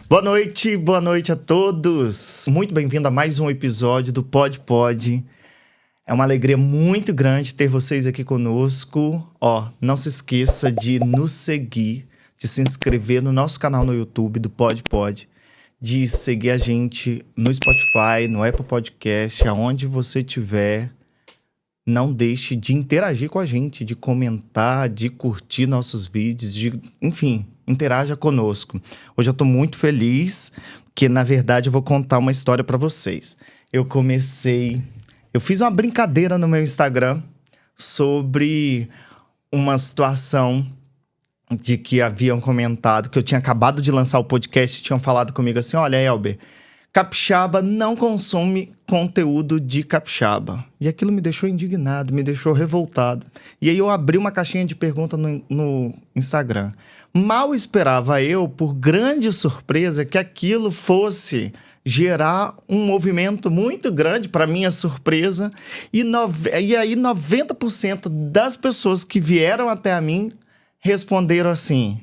Boa noite a todos. Muito bem-vindo a mais um episódio do Pod Pod. É uma alegria muito grande ter vocês aqui conosco. Não se esqueça de nos seguir, de se inscrever no nosso canal no YouTube do Pod Pod, de seguir a gente no Spotify, no Apple Podcast, aonde você estiver. Não deixe de interagir com a gente, de comentar, de curtir nossos vídeos, enfim, interaja conosco. Hoje eu tô muito feliz, porque na verdade eu vou contar uma história para vocês. Eu fiz uma brincadeira no meu Instagram sobre uma situação de que haviam comentado, que eu tinha acabado de lançar o podcast e tinham falado comigo assim, olha, Elber, capixaba não consome conteúdo de capixaba. E aquilo me deixou indignado, me deixou revoltado. E aí eu abri uma caixinha de pergunta no Instagram. Mal esperava eu, por grande surpresa, que aquilo fosse gerar um movimento muito grande, para minha surpresa. E aí 90% das pessoas que vieram até a mim responderam assim,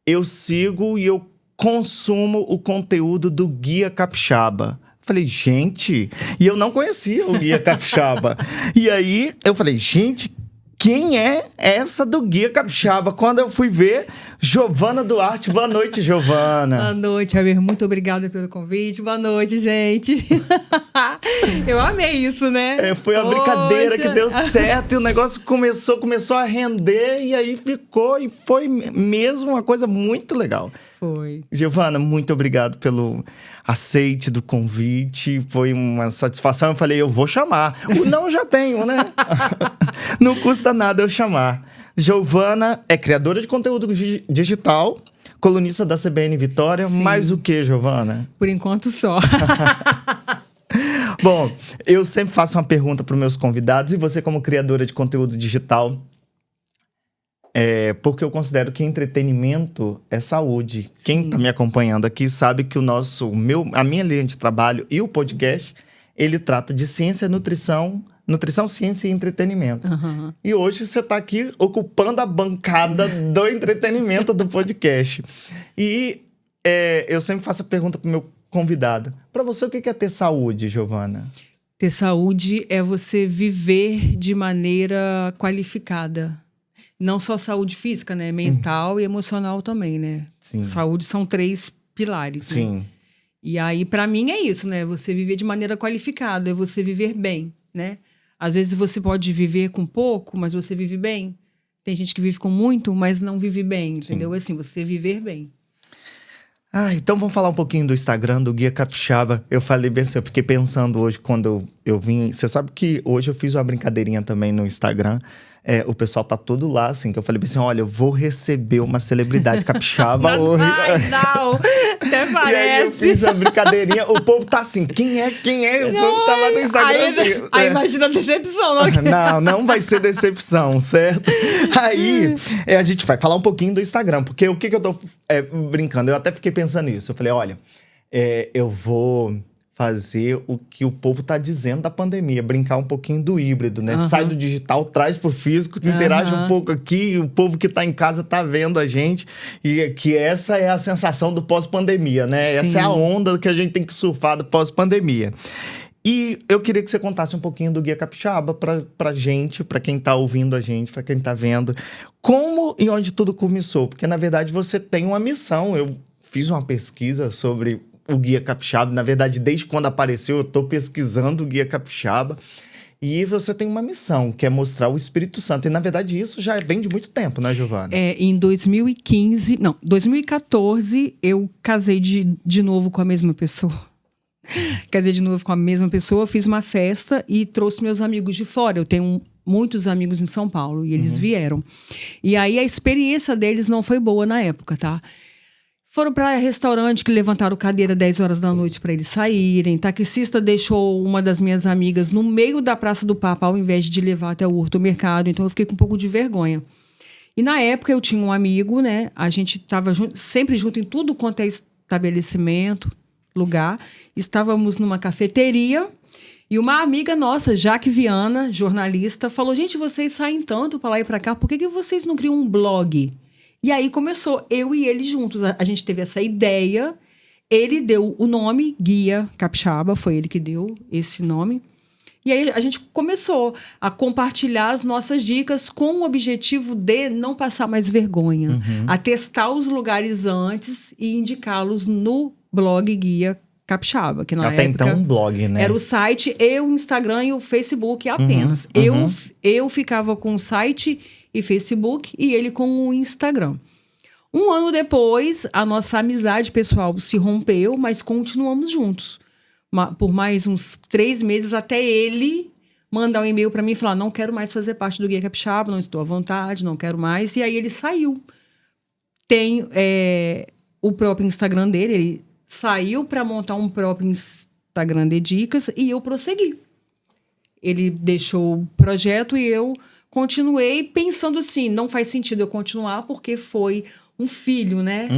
eu sigo e eu consumo o conteúdo do Guia Capixaba. Falei, gente, e eu não conhecia o Guia Capixaba. E aí eu falei, gente, quem é essa do Guia Capixaba? Quando eu fui ver, Giovana Duarte. Boa noite, Giovana. Boa noite, Elber. Muito obrigada pelo convite. Boa noite, gente. Eu amei isso, né? Foi uma brincadeira que deu certo e o negócio começou a render e aí ficou e foi mesmo uma coisa muito legal. Foi. Giovana, muito obrigado pelo aceite do convite. Foi uma satisfação. Eu falei, eu vou chamar. O não eu já tenho, né? Não custa nada eu chamar. Giovana é criadora de conteúdo digital, colunista da CBN Vitória. Sim. Mais o que, Giovana? Por enquanto só. Bom, eu sempre faço uma pergunta para os meus convidados. E você, como criadora de conteúdo digital, porque eu considero que entretenimento é saúde. Sim. Quem está me acompanhando aqui sabe que a minha linha de trabalho e o podcast, ele trata de ciência, nutrição, ciência e entretenimento. Uhum. E hoje você está aqui ocupando a bancada do entretenimento do podcast. E eu sempre faço a pergunta para o meu convidado. Para você, o que é ter saúde, Giovana? Ter saúde é você viver de maneira qualificada. Não só saúde física, né? Mental e emocional também, né? Sim. Saúde são 3 pilares, sim. Né? E aí, para mim, é isso, né? Você viver de maneira qualificada, é você viver bem, né? Às vezes você pode viver com pouco, mas você vive bem. Tem gente que vive com muito, mas não vive bem, entendeu? Sim. Assim, você viver bem. Então vamos falar um pouquinho do Instagram, do Guia Capixaba. Eu falei bem assim, eu fiquei pensando hoje quando eu vim... Você sabe que hoje eu fiz uma brincadeirinha também no Instagram. O pessoal tá todo lá, assim, que eu falei assim, olha, eu vou receber uma celebridade capixaba hoje. Não, até parece. E aí eu fiz a brincadeirinha, o povo tá assim, quem é? O povo tá lá no Instagram. Aí imagina a decepção. Não vai ser decepção, certo? Aí a gente vai falar um pouquinho do Instagram, porque o que eu tô brincando? Eu até fiquei pensando nisso, eu falei, olha, eu vou fazer o que o povo tá dizendo da pandemia, brincar um pouquinho do híbrido, né? Uhum. Sai do digital, traz pro físico, interage um pouco aqui, o povo que tá em casa tá vendo a gente, e que essa é a sensação do pós-pandemia, né? Sim. Essa é a onda que a gente tem que surfar do pós-pandemia. E eu queria que você contasse um pouquinho do Guia Capixaba pra gente, pra quem tá ouvindo a gente, pra quem tá vendo, como e onde tudo começou, porque na verdade você tem uma missão. Eu fiz uma pesquisa sobre o Guia Capixaba. Na verdade, desde quando apareceu, eu tô pesquisando o Guia Capixaba. E você tem uma missão, que é mostrar o Espírito Santo. E, na verdade, isso já vem de muito tempo, né, Giovana? Em 2014, eu casei de novo com a mesma pessoa. Fiz uma festa e trouxe meus amigos de fora. Eu tenho muitos amigos em São Paulo e eles vieram. E aí, a experiência deles não foi boa na época, tá? Foram para restaurante que levantaram cadeira 10 horas da noite para eles saírem. Taxista deixou uma das minhas amigas no meio da Praça do Papa, ao invés de levar até o Horto Mercado. Então, eu fiquei com um pouco de vergonha. E na época, eu tinha um amigo, né? A gente estava sempre junto em tudo quanto é estabelecimento, lugar. Estávamos numa cafeteria e uma amiga nossa, Jaque Viana, jornalista, falou, gente, vocês saem tanto para lá e para cá, por que vocês não criam um blog? E aí começou, eu e ele juntos. A gente teve essa ideia Ele deu o nome Guia Capixaba, foi ele que deu esse nome. E aí a gente começou a compartilhar as nossas dicas com o objetivo de não passar mais vergonha. A testar os lugares antes e indicá-los no blog Guia Capixaba, que na Até época então um blog, né? era o site e o Instagram e o Facebook apenas. Eu ficava com o site e Facebook e ele com o Instagram. Um ano depois, a nossa amizade pessoal se rompeu, mas continuamos juntos. Por mais uns 3 meses, até ele mandar um e-mail para mim e falar: não quero mais fazer parte do Guia Capixaba, não estou à vontade, não quero mais. E aí ele saiu. Tem o próprio Instagram dele, ele saiu para montar um próprio Instagram de dicas e eu prossegui. Ele deixou o projeto e eu continuei pensando assim, não faz sentido eu continuar porque foi um filho, né?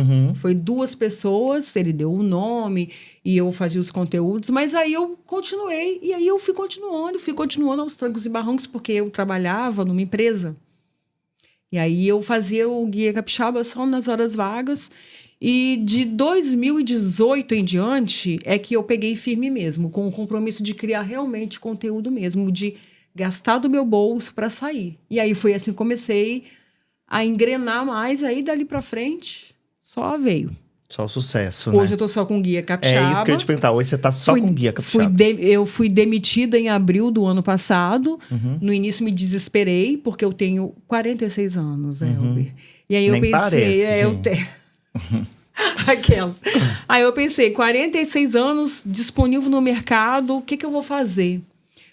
Foi 2 pessoas, ele deu o nome e eu fazia os conteúdos, mas aí eu continuei e aí eu fui continuando aos trancos e barrancos porque eu trabalhava numa empresa. E aí eu fazia o Guia Capixaba só nas horas vagas e de 2018 em diante é que eu peguei firme mesmo, com o compromisso de criar realmente conteúdo mesmo, de gastar do meu bolso para sair. E aí foi assim que comecei a engrenar mais, aí dali pra frente, só veio. Só o sucesso, Hoje né? eu tô só com Guia Capixaba. É isso que eu ia te perguntar. Hoje você tá só com Guia Capixaba. Eu fui demitida em abril do ano passado. No início me desesperei, porque eu tenho 46 anos, Elber. E aí eu Nem pensei... parece, eu tenho... Aquelas. Aí eu pensei, 46 anos, disponível no mercado, o que eu vou fazer?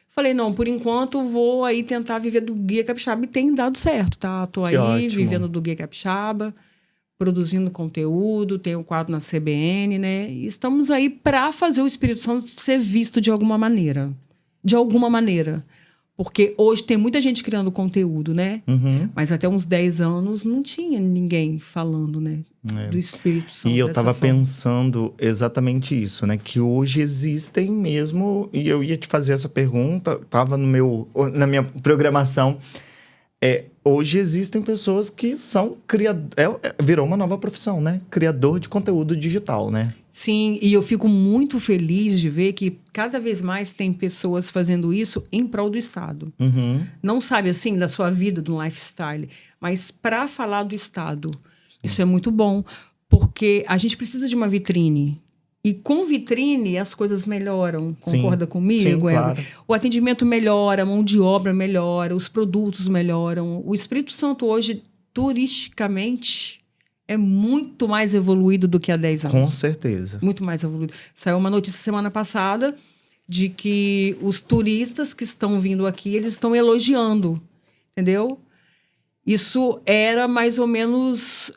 Falei, não, por enquanto vou aí tentar viver do Guia Capixaba e tem dado certo, tá? Tô aí ótimo. vivendo do Guia Capixaba, produzindo conteúdo, tenho um quadro na CBN, né? E estamos aí para fazer o Espírito Santo ser visto de alguma maneira. De alguma maneira. Porque hoje tem muita gente criando conteúdo, né? Mas até uns 10 anos não tinha ninguém falando, né? Do Espírito Santo. E eu tava forma. pensando exatamente isso, né? Que hoje existem mesmo, e eu ia te fazer essa pergunta, tava na minha programação. Hoje existem pessoas que são virou uma nova profissão, né? Criador de conteúdo digital, né? Sim, e eu fico muito feliz de ver que cada vez mais tem pessoas fazendo isso em prol do Estado. Não sabe, assim, da sua vida, do lifestyle, mas para falar do Estado. Isso é muito bom, porque a gente precisa de uma vitrine. E com vitrine as coisas melhoram. Concorda comigo? Sim, claro. O atendimento melhora, a mão de obra melhora, os produtos melhoram. O Espírito Santo hoje, turisticamente, é muito mais evoluído do que há 10 anos. Com certeza. Muito mais evoluído. Saiu uma notícia semana passada de que os turistas que estão vindo aqui, eles estão elogiando, entendeu? Isso era mais ou menos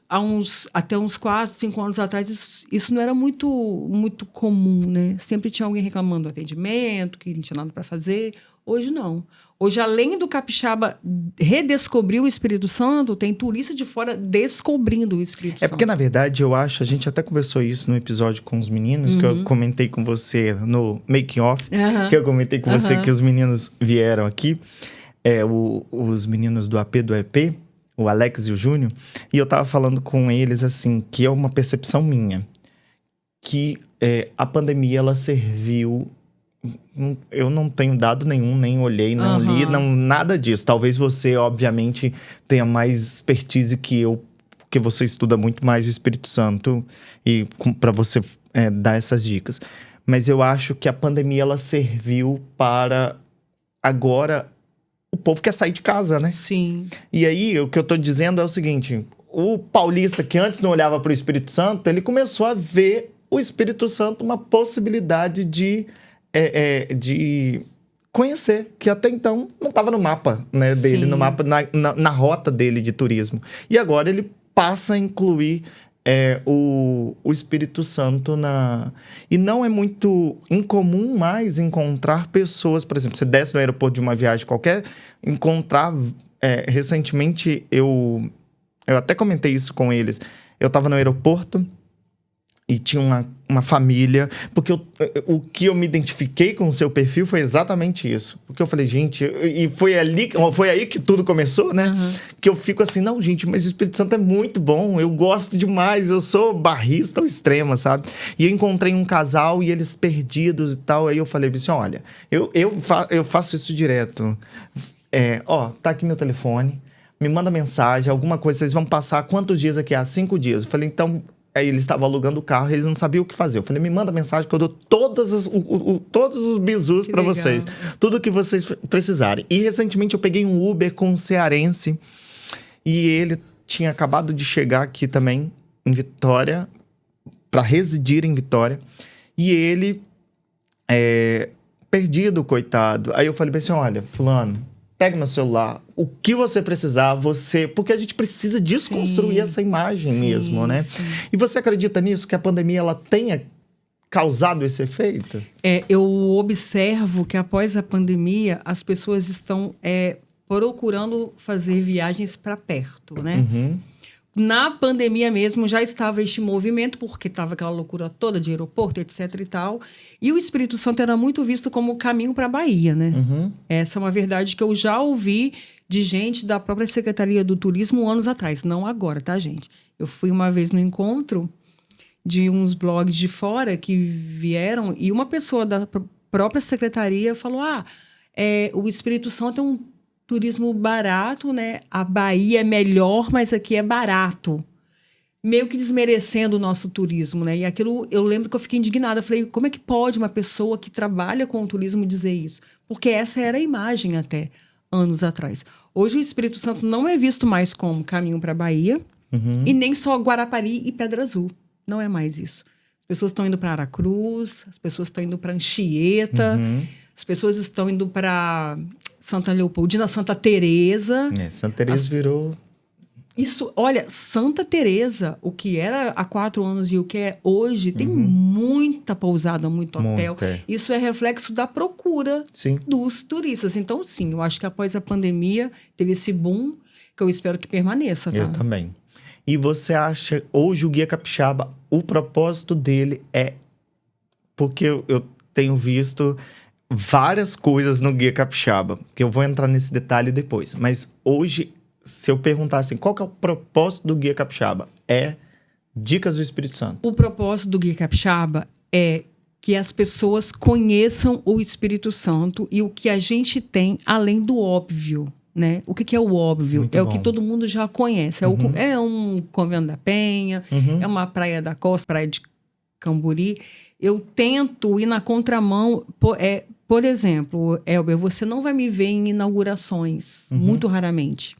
até uns 4, 5 anos atrás, isso não era muito comum, né? Sempre tinha alguém reclamando do atendimento, que não tinha nada para fazer. Hoje não. Hoje, além do capixaba redescobrir o Espírito Santo, tem turista de fora descobrindo o Espírito Santo. Porque, na verdade, eu acho, a gente até conversou isso no episódio com os meninos, que eu comentei com você no Making Off, que eu comentei com você que os meninos vieram aqui. Os meninos do AP do EP, o Alex e o Júnior, e eu tava falando com eles, assim, que é uma percepção minha, que a pandemia, ela serviu... Eu não tenho dado nenhum, nem olhei, não li, nada disso. Talvez você, obviamente, tenha mais expertise que eu, porque você estuda muito mais o Espírito Santo e para você dar essas dicas. Mas eu acho que a pandemia, ela serviu para agora... O povo quer sair de casa, né? Sim. E aí, o que eu tô dizendo é o seguinte: o paulista que antes não olhava para o Espírito Santo, ele começou a ver o Espírito Santo uma possibilidade de conhecer, que até então não estava no mapa, né, dele, no mapa, na rota dele de turismo. E agora ele passa a incluir o Espírito Santo E não é muito incomum mais encontrar pessoas, por exemplo, você desce no aeroporto de uma viagem qualquer, encontrar... recentemente, eu até comentei isso com eles. Eu estava no aeroporto E tinha uma família. Porque o que eu me identifiquei com o seu perfil foi exatamente isso. Porque eu falei, gente... E foi aí que tudo começou, né? Uhum. Que eu fico assim, não, gente, mas o Espírito Santo é muito bom. Eu gosto demais. Eu sou barrista ao extremo, sabe? E eu encontrei um casal e eles perdidos e tal. Aí eu falei assim, olha, eu faço isso direto. Tá aqui meu telefone. Me manda mensagem, alguma coisa. Vocês vão passar quantos dias aqui? 5 dias. Eu falei, então... Aí eles estavam alugando o carro e eles não sabiam o que fazer. Eu falei, me manda mensagem que eu dou todos os bizus para vocês. Tudo que vocês precisarem. E recentemente eu peguei um Uber com um cearense. E ele tinha acabado de chegar aqui também, em Vitória, para residir em Vitória. E ele, perdido, coitado. Aí eu falei assim, olha, fulano, pega meu celular, o que você precisar, porque a gente precisa desconstruir essa imagem mesmo, né? Sim. E você acredita nisso, que a pandemia ela tenha causado esse efeito? Eu observo que após a pandemia, as pessoas estão procurando fazer viagens para perto, né? Uhum. Na pandemia mesmo já estava este movimento, porque estava aquela loucura toda de aeroporto, etc e tal. E o Espírito Santo era muito visto como o caminho para a Bahia, né? Uhum. Essa é uma verdade que eu já ouvi de gente da própria Secretaria do Turismo anos atrás. Não agora, tá, gente? Eu fui uma vez no encontro de uns blogs de fora que vieram e uma pessoa da própria secretaria falou, o Espírito Santo é um turismo barato, né? A Bahia é melhor, mas aqui é barato. Meio que desmerecendo o nosso turismo, né? E aquilo, eu lembro que eu fiquei indignada. Eu falei, como é que pode uma pessoa que trabalha com o turismo dizer isso? Porque essa era a imagem até anos atrás. Hoje o Espírito Santo não é visto mais como caminho para a Bahia, e nem só Guarapari e Pedra Azul. Não é mais isso. As pessoas estão indo para Aracruz, as pessoas estão indo para Anchieta, as pessoas estão indo para Santa Leopoldina, Santa Teresa. Santa Teresa virou... Isso, olha, Santa Teresa, o que era há 4 anos e o que é hoje, tem muita pousada, muito hotel. Isso é reflexo da procura dos turistas. Então, sim, eu acho que após a pandemia teve esse boom que eu espero que permaneça, tá? Eu também. E você acha, hoje o Guia Capixaba, o propósito dele é... Porque eu tenho visto várias coisas no Guia Capixaba, que eu vou entrar nesse detalhe depois. Mas hoje, se eu perguntar assim, qual que é o propósito do Guia Capixaba? É Dicas do Espírito Santo. O propósito do Guia Capixaba é que as pessoas conheçam o Espírito Santo e o que a gente tem além do óbvio, né? O que é o óbvio? Muito bom. O que todo mundo já conhece. É um Convento da Penha, é uma Praia da Costa, Praia de Camburi. Eu tento ir na contramão. Por exemplo, Elber, você não vai me ver em inaugurações, muito raramente.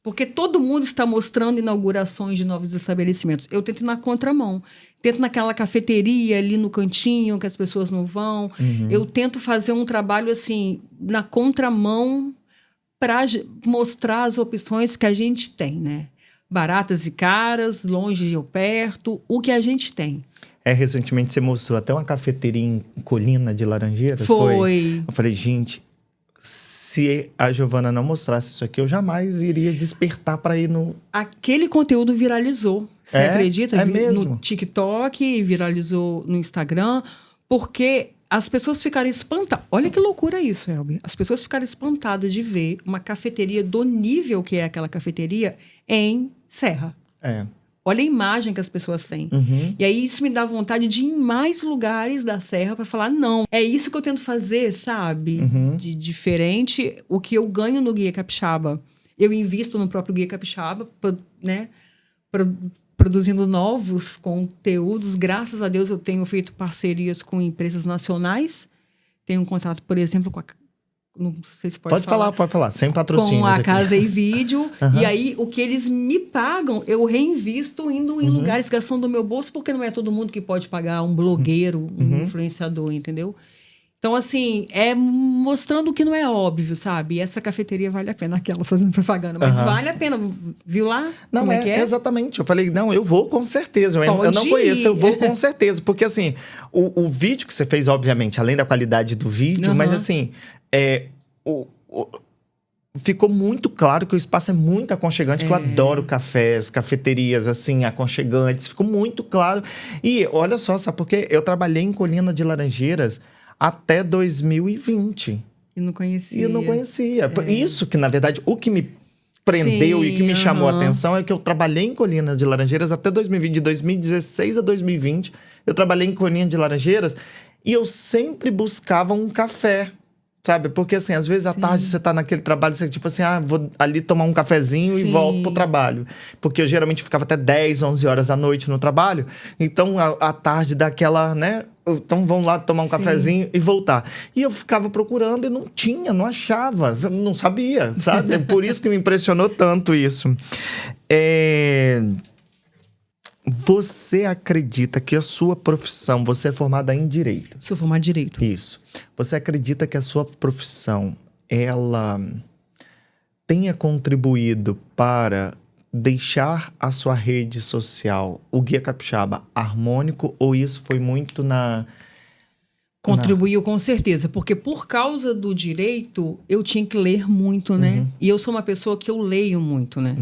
Porque todo mundo está mostrando inaugurações de novos estabelecimentos. Eu tento ir na contramão. Tento naquela cafeteria ali no cantinho, que as pessoas não vão. Eu tento fazer um trabalho assim, na contramão, para mostrar as opções que a gente tem, né? Baratas e caras, longe ou perto, o que a gente tem. Recentemente você mostrou até uma cafeteria em Colina de Laranjeiras. Foi. Eu falei, gente, se a Giovana não mostrasse isso aqui, eu jamais iria despertar para ir no... Aquele conteúdo viralizou. Você acredita? Mesmo? No TikTok, viralizou no Instagram, porque as pessoas ficaram espantadas. Olha que loucura isso, Elber. As pessoas ficaram espantadas de ver uma cafeteria do nível que é aquela cafeteria em Serra. Olha a imagem que as pessoas têm. E aí isso me dá vontade de ir em mais lugares da Serra para falar, não, é isso que eu tento fazer, sabe? De diferente. O que eu ganho no Guia Capixaba, eu invisto no próprio Guia Capixaba, né? Produzindo novos conteúdos. Graças a Deus eu tenho feito parcerias com empresas nacionais. Tenho um contato, por exemplo, com a... Não sei se pode falar. Pode falar. Sem patrocínio. Com a Casa e Vídeo. E aí, o que eles me pagam, eu reinvisto indo em lugares, gastando do meu bolso, porque não é todo mundo que pode pagar um blogueiro, um influenciador, entendeu? Então, assim, mostrando que não é óbvio, sabe? E essa cafeteria vale a pena, aquelas fazendo propaganda. Mas vale a pena, viu lá? Não, como é que é? Exatamente. Eu falei, não, eu vou com certeza. Eu não conheço, eu vou com certeza. Porque, assim, o vídeo que você fez, obviamente, além da qualidade do vídeo, mas, assim... ficou muito claro que o espaço é muito aconchegante, que eu adoro cafés, cafeterias, assim, aconchegantes. Ficou muito claro. E olha só, sabe por quê? Eu trabalhei em Colina de Laranjeiras até 2020. E não conhecia. E eu não conhecia. Isso que, na verdade, o que me prendeu e o que me chamou a atenção é que eu trabalhei em Colina de Laranjeiras até 2020. De 2016 a 2020, eu trabalhei em Colina de Laranjeiras e eu sempre buscava um café. Sabe? Porque, assim, às vezes à tarde você tá naquele trabalho, você tipo assim, vou ali tomar um cafezinho e volto pro trabalho. Porque eu geralmente ficava até 10, 11 horas da noite no trabalho. Então, à tarde daquela, né? Então, vamos lá tomar um cafezinho e voltar. E eu ficava procurando e não tinha, não achava, não sabia, sabe? Por isso que me impressionou tanto isso. Você acredita que a sua profissão... Você é formada em Direito? Sou formada em Direito. Isso. Você acredita que a sua profissão, ela tenha contribuído para deixar a sua rede social, o Guia Capixaba, harmônico? Ou isso foi muito Contribuiu com certeza, porque por causa do direito, eu tinha que ler muito, né? E eu sou uma pessoa que eu leio muito, né?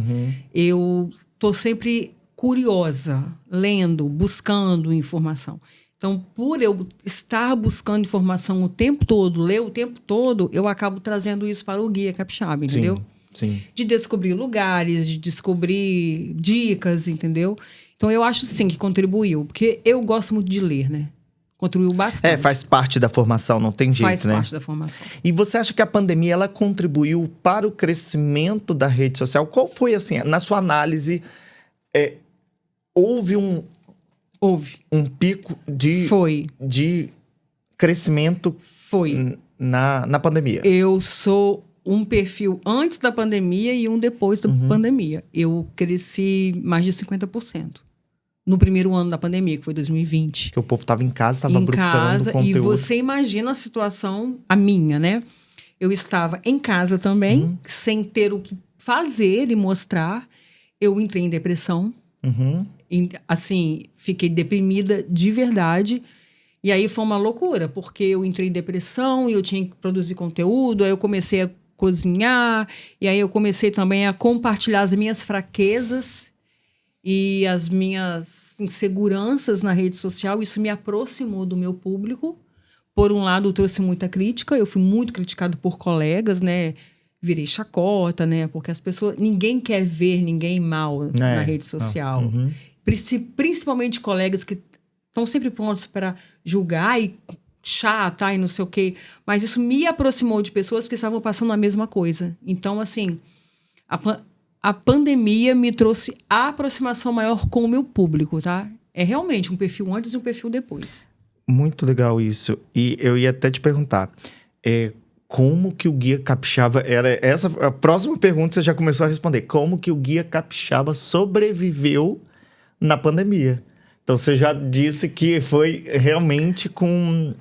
Eu tô sempre curiosa, lendo, buscando informação. Então, por eu estar buscando informação o tempo todo, ler o tempo todo, eu acabo trazendo isso para o Guia Capixaba, entendeu? Sim. De descobrir lugares, de descobrir dicas, entendeu? Então, eu acho sim que contribuiu, porque eu gosto muito de ler, né? Contribuiu bastante. Faz parte da formação, não tem jeito, Faz né? parte da formação. E você acha que a pandemia, ela contribuiu para o crescimento da rede social? Qual foi, assim, na sua análise, houve um pico de crescimento na pandemia? Eu sou um perfil antes da pandemia e um depois da pandemia. Eu cresci mais de 50%. No primeiro ano da pandemia, que foi 2020. Que o povo estava em casa, estava procurando conteúdo. E você imagina a situação, a minha, né? Eu estava em casa também, sem ter o que fazer e mostrar. Eu entrei em depressão. Assim, fiquei deprimida de verdade. E aí foi uma loucura, porque eu entrei em depressão e eu tinha que produzir conteúdo. Aí eu comecei a cozinhar. E aí eu comecei também a compartilhar as minhas fraquezas e as minhas inseguranças na rede social. Isso me aproximou do meu público. Por um lado, eu trouxe muita crítica. Eu fui muito criticado por colegas, né? Virei chacota, né? Porque as pessoas... Ninguém quer ver ninguém mal na rede social. Principalmente colegas que estão sempre prontos para julgar e chata e não sei o quê. Mas isso me aproximou de pessoas que estavam passando a mesma coisa. Então, assim, a pandemia me trouxe a aproximação maior com o meu público, tá? É realmente um perfil antes e um perfil depois. Muito legal isso. E eu ia até te perguntar, como que o Guia Capixaba era... A próxima pergunta você já começou a responder. Como que o Guia Capixaba sobreviveu na pandemia? Então, você já disse que foi realmente com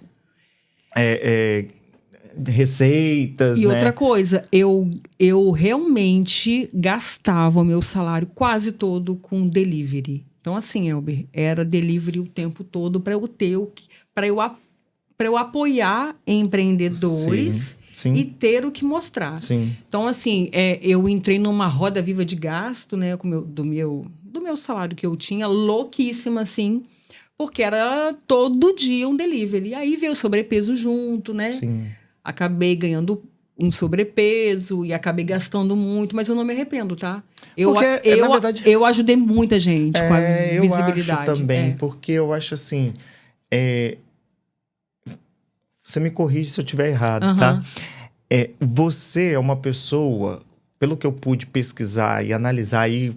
receitas, E né? outra coisa, eu realmente gastava o meu salário quase todo com delivery. Então, assim, Elber, era delivery o tempo todo para eu ter para eu apoiar empreendedores e ter o que mostrar. Sim. Então, assim, eu entrei numa roda viva de gasto, né, do meu salário que eu tinha, louquíssima, assim, porque era todo dia um delivery. E aí veio o sobrepeso junto, né? Sim. Acabei ganhando um sobrepeso e acabei gastando muito, mas eu não me arrependo, tá? Na verdade, eu ajudei muita gente com a visibilidade. Eu acho também, porque eu acho assim... Você me corrige se eu estiver errado, tá? Você é uma pessoa, pelo que eu pude pesquisar e analisar, e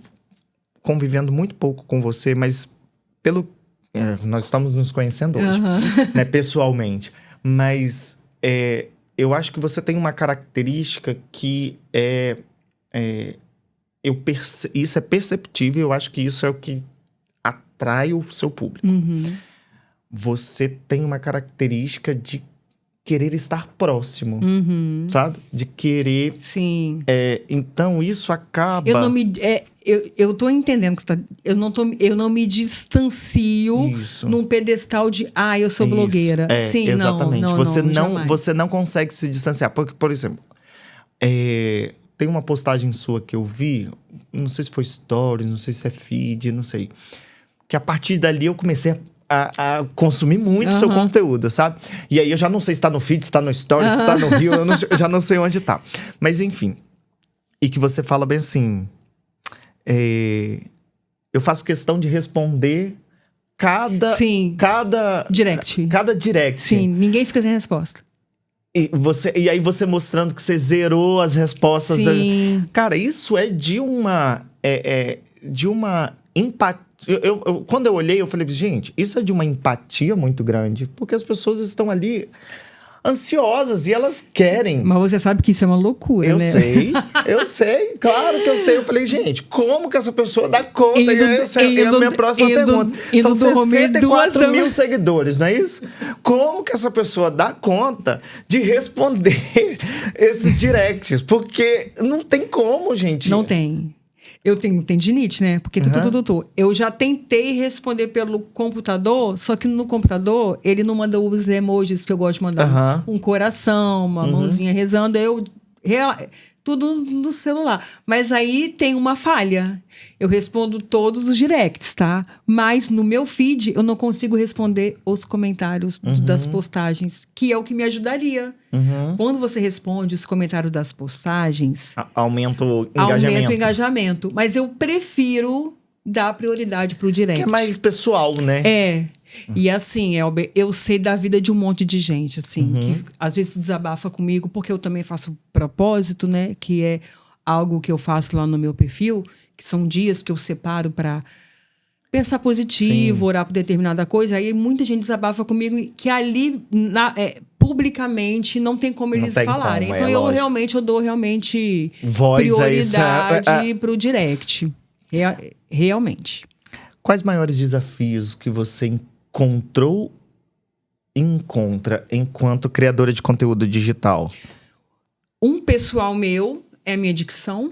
convivendo muito pouco com você, mas nós estamos nos conhecendo hoje, né, pessoalmente. Mas eu acho que você tem uma característica que isso é perceptível, eu acho que isso é o que atrai o seu público. Você tem uma característica de querer estar próximo, sabe? De querer... Sim. Então, isso acaba... Eu tô entendendo que você tá... Eu não me distancio num pedestal de... eu sou blogueira. Sim, exatamente. Não, você não consegue se distanciar. Porque, por exemplo, tem uma postagem sua que eu vi, não sei se foi story, não sei se é feed, não sei. Que a partir dali eu comecei a consumir muito seu conteúdo, sabe? E aí eu já não sei se tá no feed, se tá no story, se tá no Rio, já não sei onde tá. Mas enfim. E que você fala bem assim... eu faço questão de responder cada direct. Cada direct. Sim, ninguém fica sem resposta. E aí você mostrando que você zerou as respostas. Sim. Cara, isso é de uma empatia. Quando eu olhei, eu falei, gente, isso é de uma empatia muito grande. Porque as pessoas estão ali ansiosas e elas querem. Mas você sabe que isso é uma loucura, né? Eu sei, claro que eu sei. Eu falei, gente, como que essa pessoa dá conta? Essa é a minha próxima pergunta. São 64 mil seguidores, não é isso? Como que essa pessoa dá conta de responder esses directs? Porque não tem como, gente. Não tem. Eu tenho tendinite, né? Porque eu já tentei responder pelo computador, só que no computador ele não manda os emojis que eu gosto de mandar. Um coração, uma mãozinha rezando. Tudo no celular. Mas aí tem uma falha. Eu respondo todos os directs, tá? Mas no meu feed eu não consigo responder os comentários das postagens, que é o que me ajudaria. Quando você responde os comentários das postagens... Aumenta o engajamento. Aumenta o engajamento. Mas eu prefiro dar prioridade pro direct. Que é mais pessoal, né? E assim, Elber, eu sei da vida de um monte de gente, assim, que às vezes desabafa comigo, porque eu também faço propósito, né? Que é algo que eu faço lá no meu perfil, que são dias que eu separo para pensar positivo, orar por determinada coisa. Aí muita gente desabafa comigo que ali, publicamente, não tem como eles falarem. Então eu dou realmente prioridade pro direct. Realmente. Quais maiores desafios que você encontrou e encontra enquanto criadora de conteúdo digital? Um pessoal meu é a minha dicção.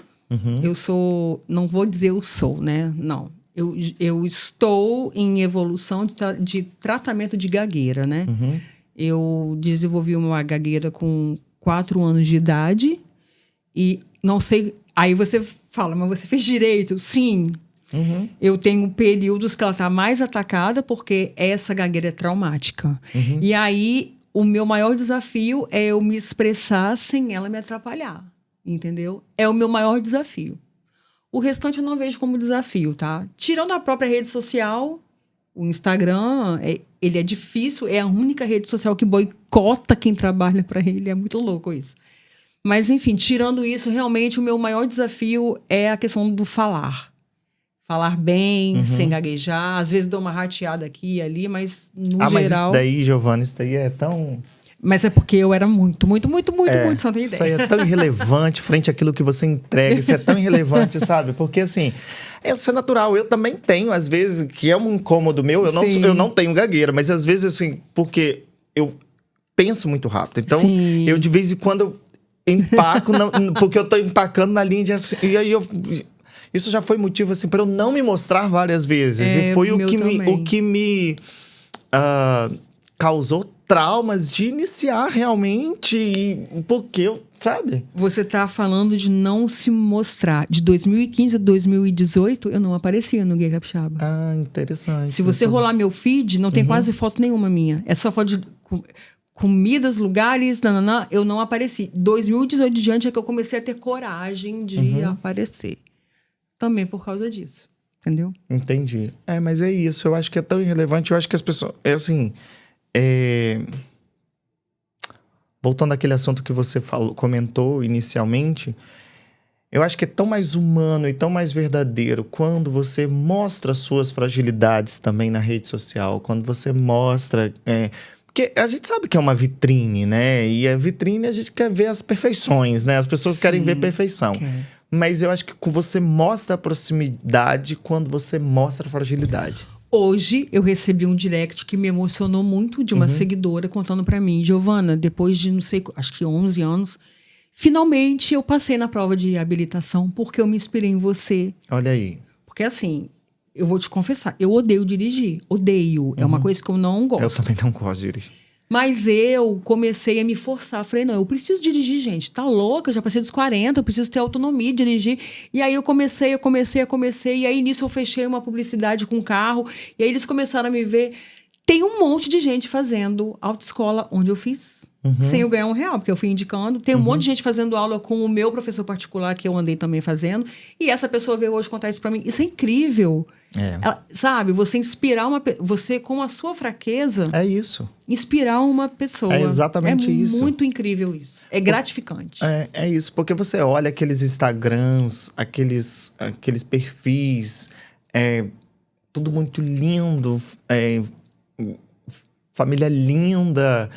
Eu sou... Não vou dizer eu sou, né? Não. Eu estou em evolução de tratamento de gagueira, né? Eu desenvolvi uma gagueira com 4 anos de idade. E não sei... Aí você fala, mas você fez direito? Sim. Eu tenho períodos que ela está mais atacada porque essa gagueira é traumática. E aí, o meu maior desafio é eu me expressar sem ela me atrapalhar. Entendeu? É o meu maior desafio. O restante eu não vejo como desafio, tá? Tirando a própria rede social, o Instagram, ele é difícil, é a única rede social que boicota quem trabalha para ele. É muito louco isso. Mas, enfim, tirando isso, realmente o meu maior desafio é a questão do falar. Falar bem, sem gaguejar. Às vezes dou uma rateada aqui e ali, mas no geral... Mas isso daí, Giovana, isso daí é tão... Mas é porque eu era muito, você não tem ideia. Isso aí é tão irrelevante frente àquilo que você entrega. Isso é tão irrelevante, sabe? Porque, assim, isso é natural. Eu também tenho, às vezes, que é um incômodo meu. Eu não tenho gagueira, mas às vezes, assim, porque eu penso muito rápido. Então, eu de vez em quando eu empaco, porque eu tô empacando na linha de... E aí isso já foi motivo, assim, para eu não me mostrar várias vezes. E foi o que me causou traumas de iniciar realmente. Porque, sabe? Você tá falando de não se mostrar. De 2015 a 2018, eu não aparecia no Gay Capixaba. Ah, interessante. Se você rolar meu feed, não tem quase foto nenhuma minha. É só foto de... comidas, lugares, eu não apareci. 2018 de diante é que eu comecei a ter coragem de aparecer. Também por causa disso, entendeu? Entendi. Mas é isso. Eu acho que é tão irrelevante. Eu acho que as pessoas... Voltando àquele assunto que você comentou inicialmente, eu acho que é tão mais humano e tão mais verdadeiro quando você mostra suas fragilidades também na rede social. Quando você mostra... Porque a gente sabe que é uma vitrine, né? E a vitrine a gente quer ver as perfeições, né? As pessoas querem ver perfeição. Mas eu acho que você mostra a proximidade quando você mostra a fragilidade. Hoje eu recebi um direct que me emocionou muito de uma seguidora contando pra mim: Giovana, depois de, não sei, acho que 11 anos, finalmente eu passei na prova de habilitação porque eu me inspirei em você. Olha aí. Porque assim... Eu vou te confessar, eu odeio dirigir. Odeio. É uma coisa que eu não gosto. Eu também não gosto de dirigir. Mas eu comecei a me forçar. Falei, não, eu preciso dirigir, gente. Tá louca? Eu já passei dos 40, eu preciso ter autonomia de dirigir. E aí eu comecei. E aí nisso eu fechei uma publicidade com um carro. E aí eles começaram a me ver. Tem um monte de gente fazendo autoescola onde eu fiz. Sem eu ganhar R$1, porque eu fui indicando. Tem um monte de gente fazendo aula com o meu professor particular, que eu andei também fazendo. E essa pessoa veio hoje contar isso pra mim. Isso é incrível. Sabe? Você inspirar você, com a sua fraqueza... É isso. Inspirar uma pessoa. É exatamente isso. É muito incrível isso. É gratificante. É isso. Porque você olha aqueles Instagrams, aqueles perfis... tudo muito lindo. Família linda...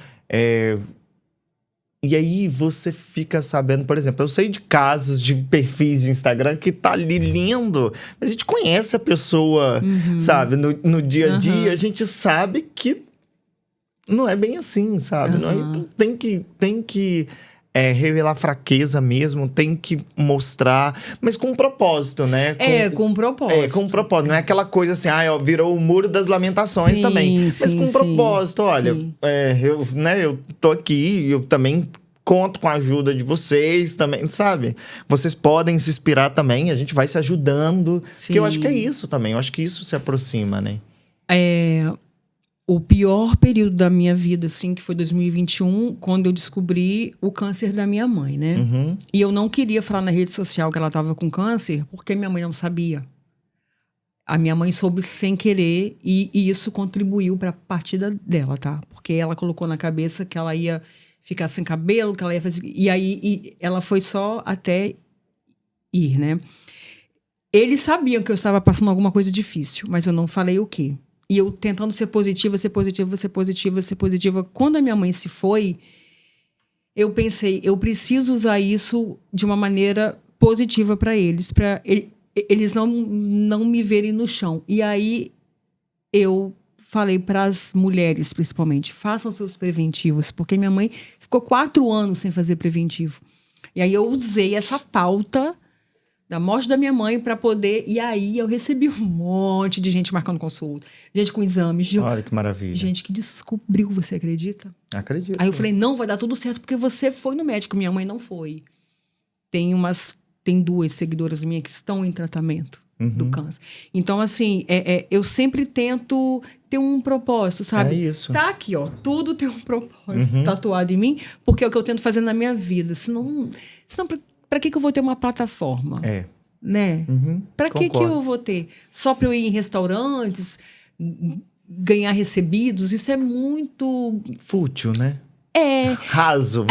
E aí você fica sabendo, por exemplo, eu sei de casos de perfis de Instagram que tá ali lindo, mas a gente conhece a pessoa, sabe? No dia a dia, a gente sabe que não é bem assim, sabe? Não é, tem que revelar fraqueza mesmo, tem que mostrar, mas com um propósito, né? Com um propósito. Com um propósito. Não é aquela coisa assim, virou o muro das lamentações também. Mas com um propósito, olha, eu tô aqui, eu também conto com a ajuda de vocês também, sabe? Vocês podem se inspirar também, a gente vai se ajudando. Sim. Porque eu acho que é isso também, eu acho que isso se aproxima, né? O pior período da minha vida, assim, que foi 2021, quando eu descobri o câncer da minha mãe, né? E eu não queria falar na rede social que ela estava com câncer, porque minha mãe não sabia. A minha mãe soube sem querer e isso contribuiu para a partida dela, tá? Porque ela colocou na cabeça que ela ia ficar sem cabelo, que ela ia fazer... E aí ela foi só até ir, né? Eles sabiam que eu estava passando alguma coisa difícil, mas eu não falei o quê. E eu tentando ser positiva. Quando a minha mãe se foi, eu pensei, eu preciso usar isso de uma maneira positiva para eles não me verem no chão. E aí eu falei para as mulheres, principalmente, façam seus preventivos, porque minha mãe ficou 4 anos sem fazer preventivo. E aí eu usei essa pauta da morte da minha mãe para poder... E aí eu recebi um monte de gente marcando consulta. Gente com exames. Olha que maravilha. Gente que descobriu, você acredita? Acredito. Aí eu falei, não, vai dar tudo certo porque você foi no médico. Minha mãe não foi. Tem 2 seguidoras minhas que estão em tratamento do câncer. Então, assim, eu sempre tento ter um propósito, sabe? É isso. Tá aqui, ó. Tudo tem um propósito tatuado em mim, porque é o que eu tento fazer na minha vida. Senão pra que eu vou ter uma plataforma? Né? Pra que eu vou ter? Só pra eu ir em restaurantes, ganhar recebidos? Isso é muito... fútil, né? Raso.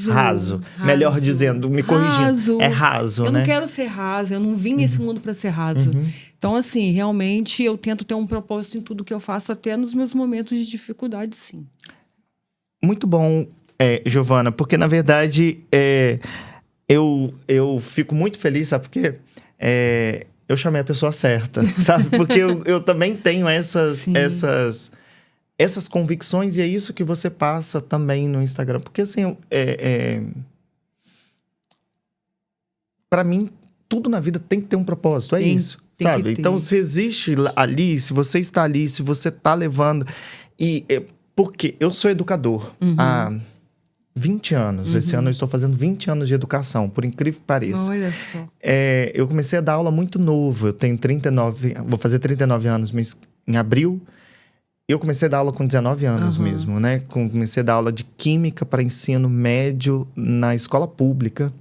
Raso. Melhor dizendo, me corrigindo. É raso, né? Eu não quero ser rasa, eu não vim nesse mundo para ser rasa. Então, assim, realmente eu tento ter um propósito em tudo que eu faço, até nos meus momentos de dificuldade, sim. Muito bom, Giovana, porque, na verdade, eu fico muito feliz, sabe? Porque eu chamei a pessoa certa, sabe? Porque eu também tenho essas convicções, e é isso que você passa também no Instagram. Porque, assim, para mim, tudo na vida tem que ter um propósito, isso, sabe? Então, se existe ali, se você está ali, se você está levando... Porque eu sou educador há 20 anos. Esse ano eu estou fazendo 20 anos de educação, por incrível que pareça. Olha só. Eu comecei a dar aula muito novo. Eu tenho 39... Vou fazer 39 anos em abril. Eu comecei a dar aula com 19 anos mesmo, né? Comecei a dar aula de química para ensino médio na escola pública.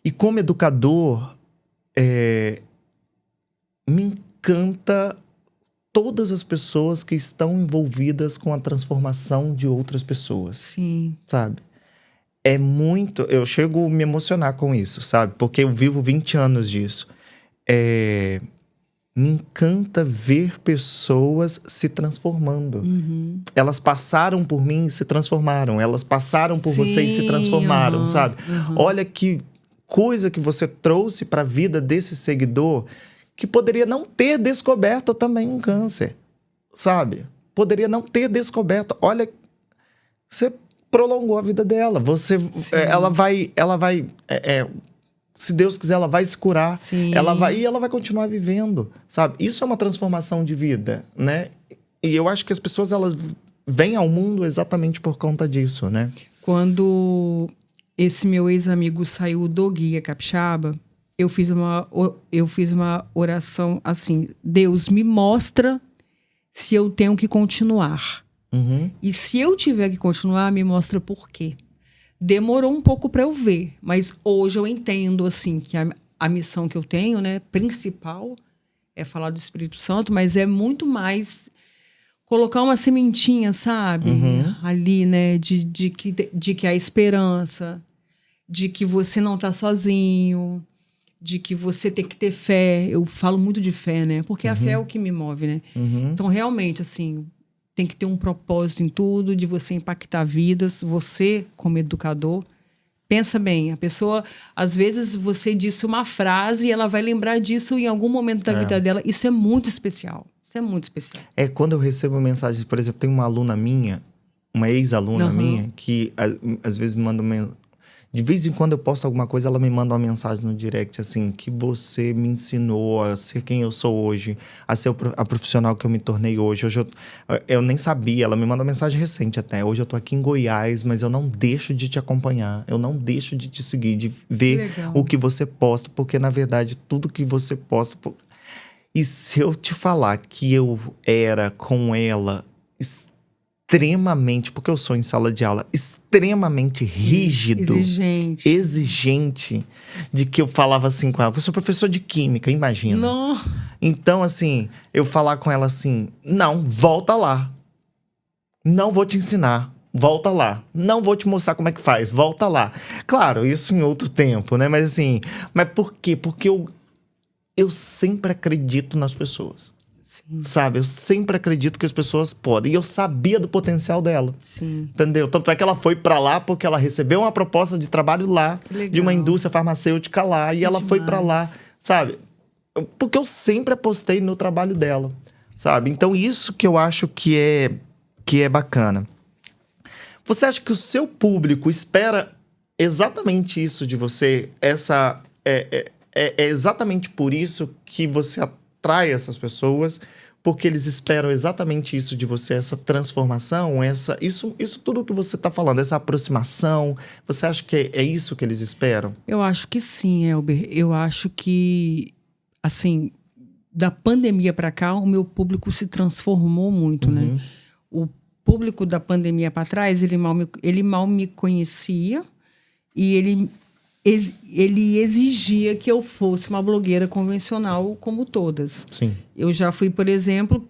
E como educador, me encanta todas as pessoas que estão envolvidas com a transformação de outras pessoas. Sim. Sabe? Eu chego a me emocionar com isso, sabe? Porque eu vivo 20 anos disso. Me encanta ver pessoas se transformando. Elas passaram por mim e se transformaram. Elas passaram por você e se transformaram, sabe? Olha que coisa que você trouxe para a vida desse seguidor que poderia não ter descoberto também um câncer, sabe? Poderia não ter descoberto. Olha, você prolongou a vida dela. Ela vai se Deus quiser, ela vai se curar. Ela vai continuar vivendo, sabe? Isso é uma transformação de vida, né? E eu acho que as pessoas, elas vem ao mundo exatamente por conta disso, né? Quando esse meu ex-amigo saiu do Guia Capixaba, eu fiz uma oração assim: Deus, me mostra se eu tenho que continuar. E se eu tiver que continuar, me mostra por quê. Demorou um pouco para eu ver, mas hoje eu entendo assim que a missão que eu tenho, né, principal, é falar do Espírito Santo, mas é muito mais colocar uma sementinha, sabe? Ali, né, de que há esperança, de que você não tá sozinho, de que você tem que ter fé. Eu falo muito de fé, né? Porque a fé é o que me move, né? Então, realmente, assim, tem que ter um propósito em tudo, de você impactar vidas. Você, como educador, pensa bem. A pessoa, às vezes, você disse uma frase e ela vai lembrar disso em algum momento da vida dela. Isso é muito especial. Isso é muito especial. Quando eu recebo mensagens, por exemplo, tem uma aluna minha, uma ex-aluna minha, que às vezes me manda de vez em quando eu posto alguma coisa, ela me manda uma mensagem no direct, assim, que você me ensinou a ser quem eu sou hoje, a ser a profissional que eu me tornei hoje. Hoje eu nem sabia, ela me mandou uma mensagem recente até. Hoje eu tô aqui em Goiás, mas eu não deixo de te acompanhar, eu não deixo de te seguir, de ver o que você posta, porque na verdade tudo que você posta... E se eu te falar que eu era com ela extremamente, porque eu sou em sala de aula, extremamente rígido, exigente, de que eu falava assim com ela, eu sou professor de química, imagina. Não. Então, assim, eu falar com ela assim, não, volta lá. Não vou te ensinar, volta lá. Não vou te mostrar como é que faz, volta lá. Claro, isso em outro tempo, né? Mas assim, mas por quê? Porque eu sempre acredito nas pessoas. Sim. Sabe? Eu sempre acredito que as pessoas podem. E eu sabia do potencial dela. Sim. Entendeu? Tanto é que ela foi pra lá porque ela recebeu uma proposta de trabalho lá, de uma indústria farmacêutica lá. E ela foi pra lá, sabe? Porque eu sempre apostei no trabalho dela, sabe? Então isso que eu acho que é bacana. Você acha que o seu público espera exatamente isso de você? É exatamente por isso que você atrai essas pessoas, porque eles esperam exatamente isso de você, essa transformação, isso tudo que você está falando, essa aproximação. Você acha que é isso que eles esperam? Eu acho que sim, Elber. Eu acho que, assim, da pandemia para cá, o meu público se transformou muito, né? O público da pandemia para trás, ele mal me conhecia e ele exigia que eu fosse uma blogueira convencional como todas. Sim. Eu já fui, por exemplo,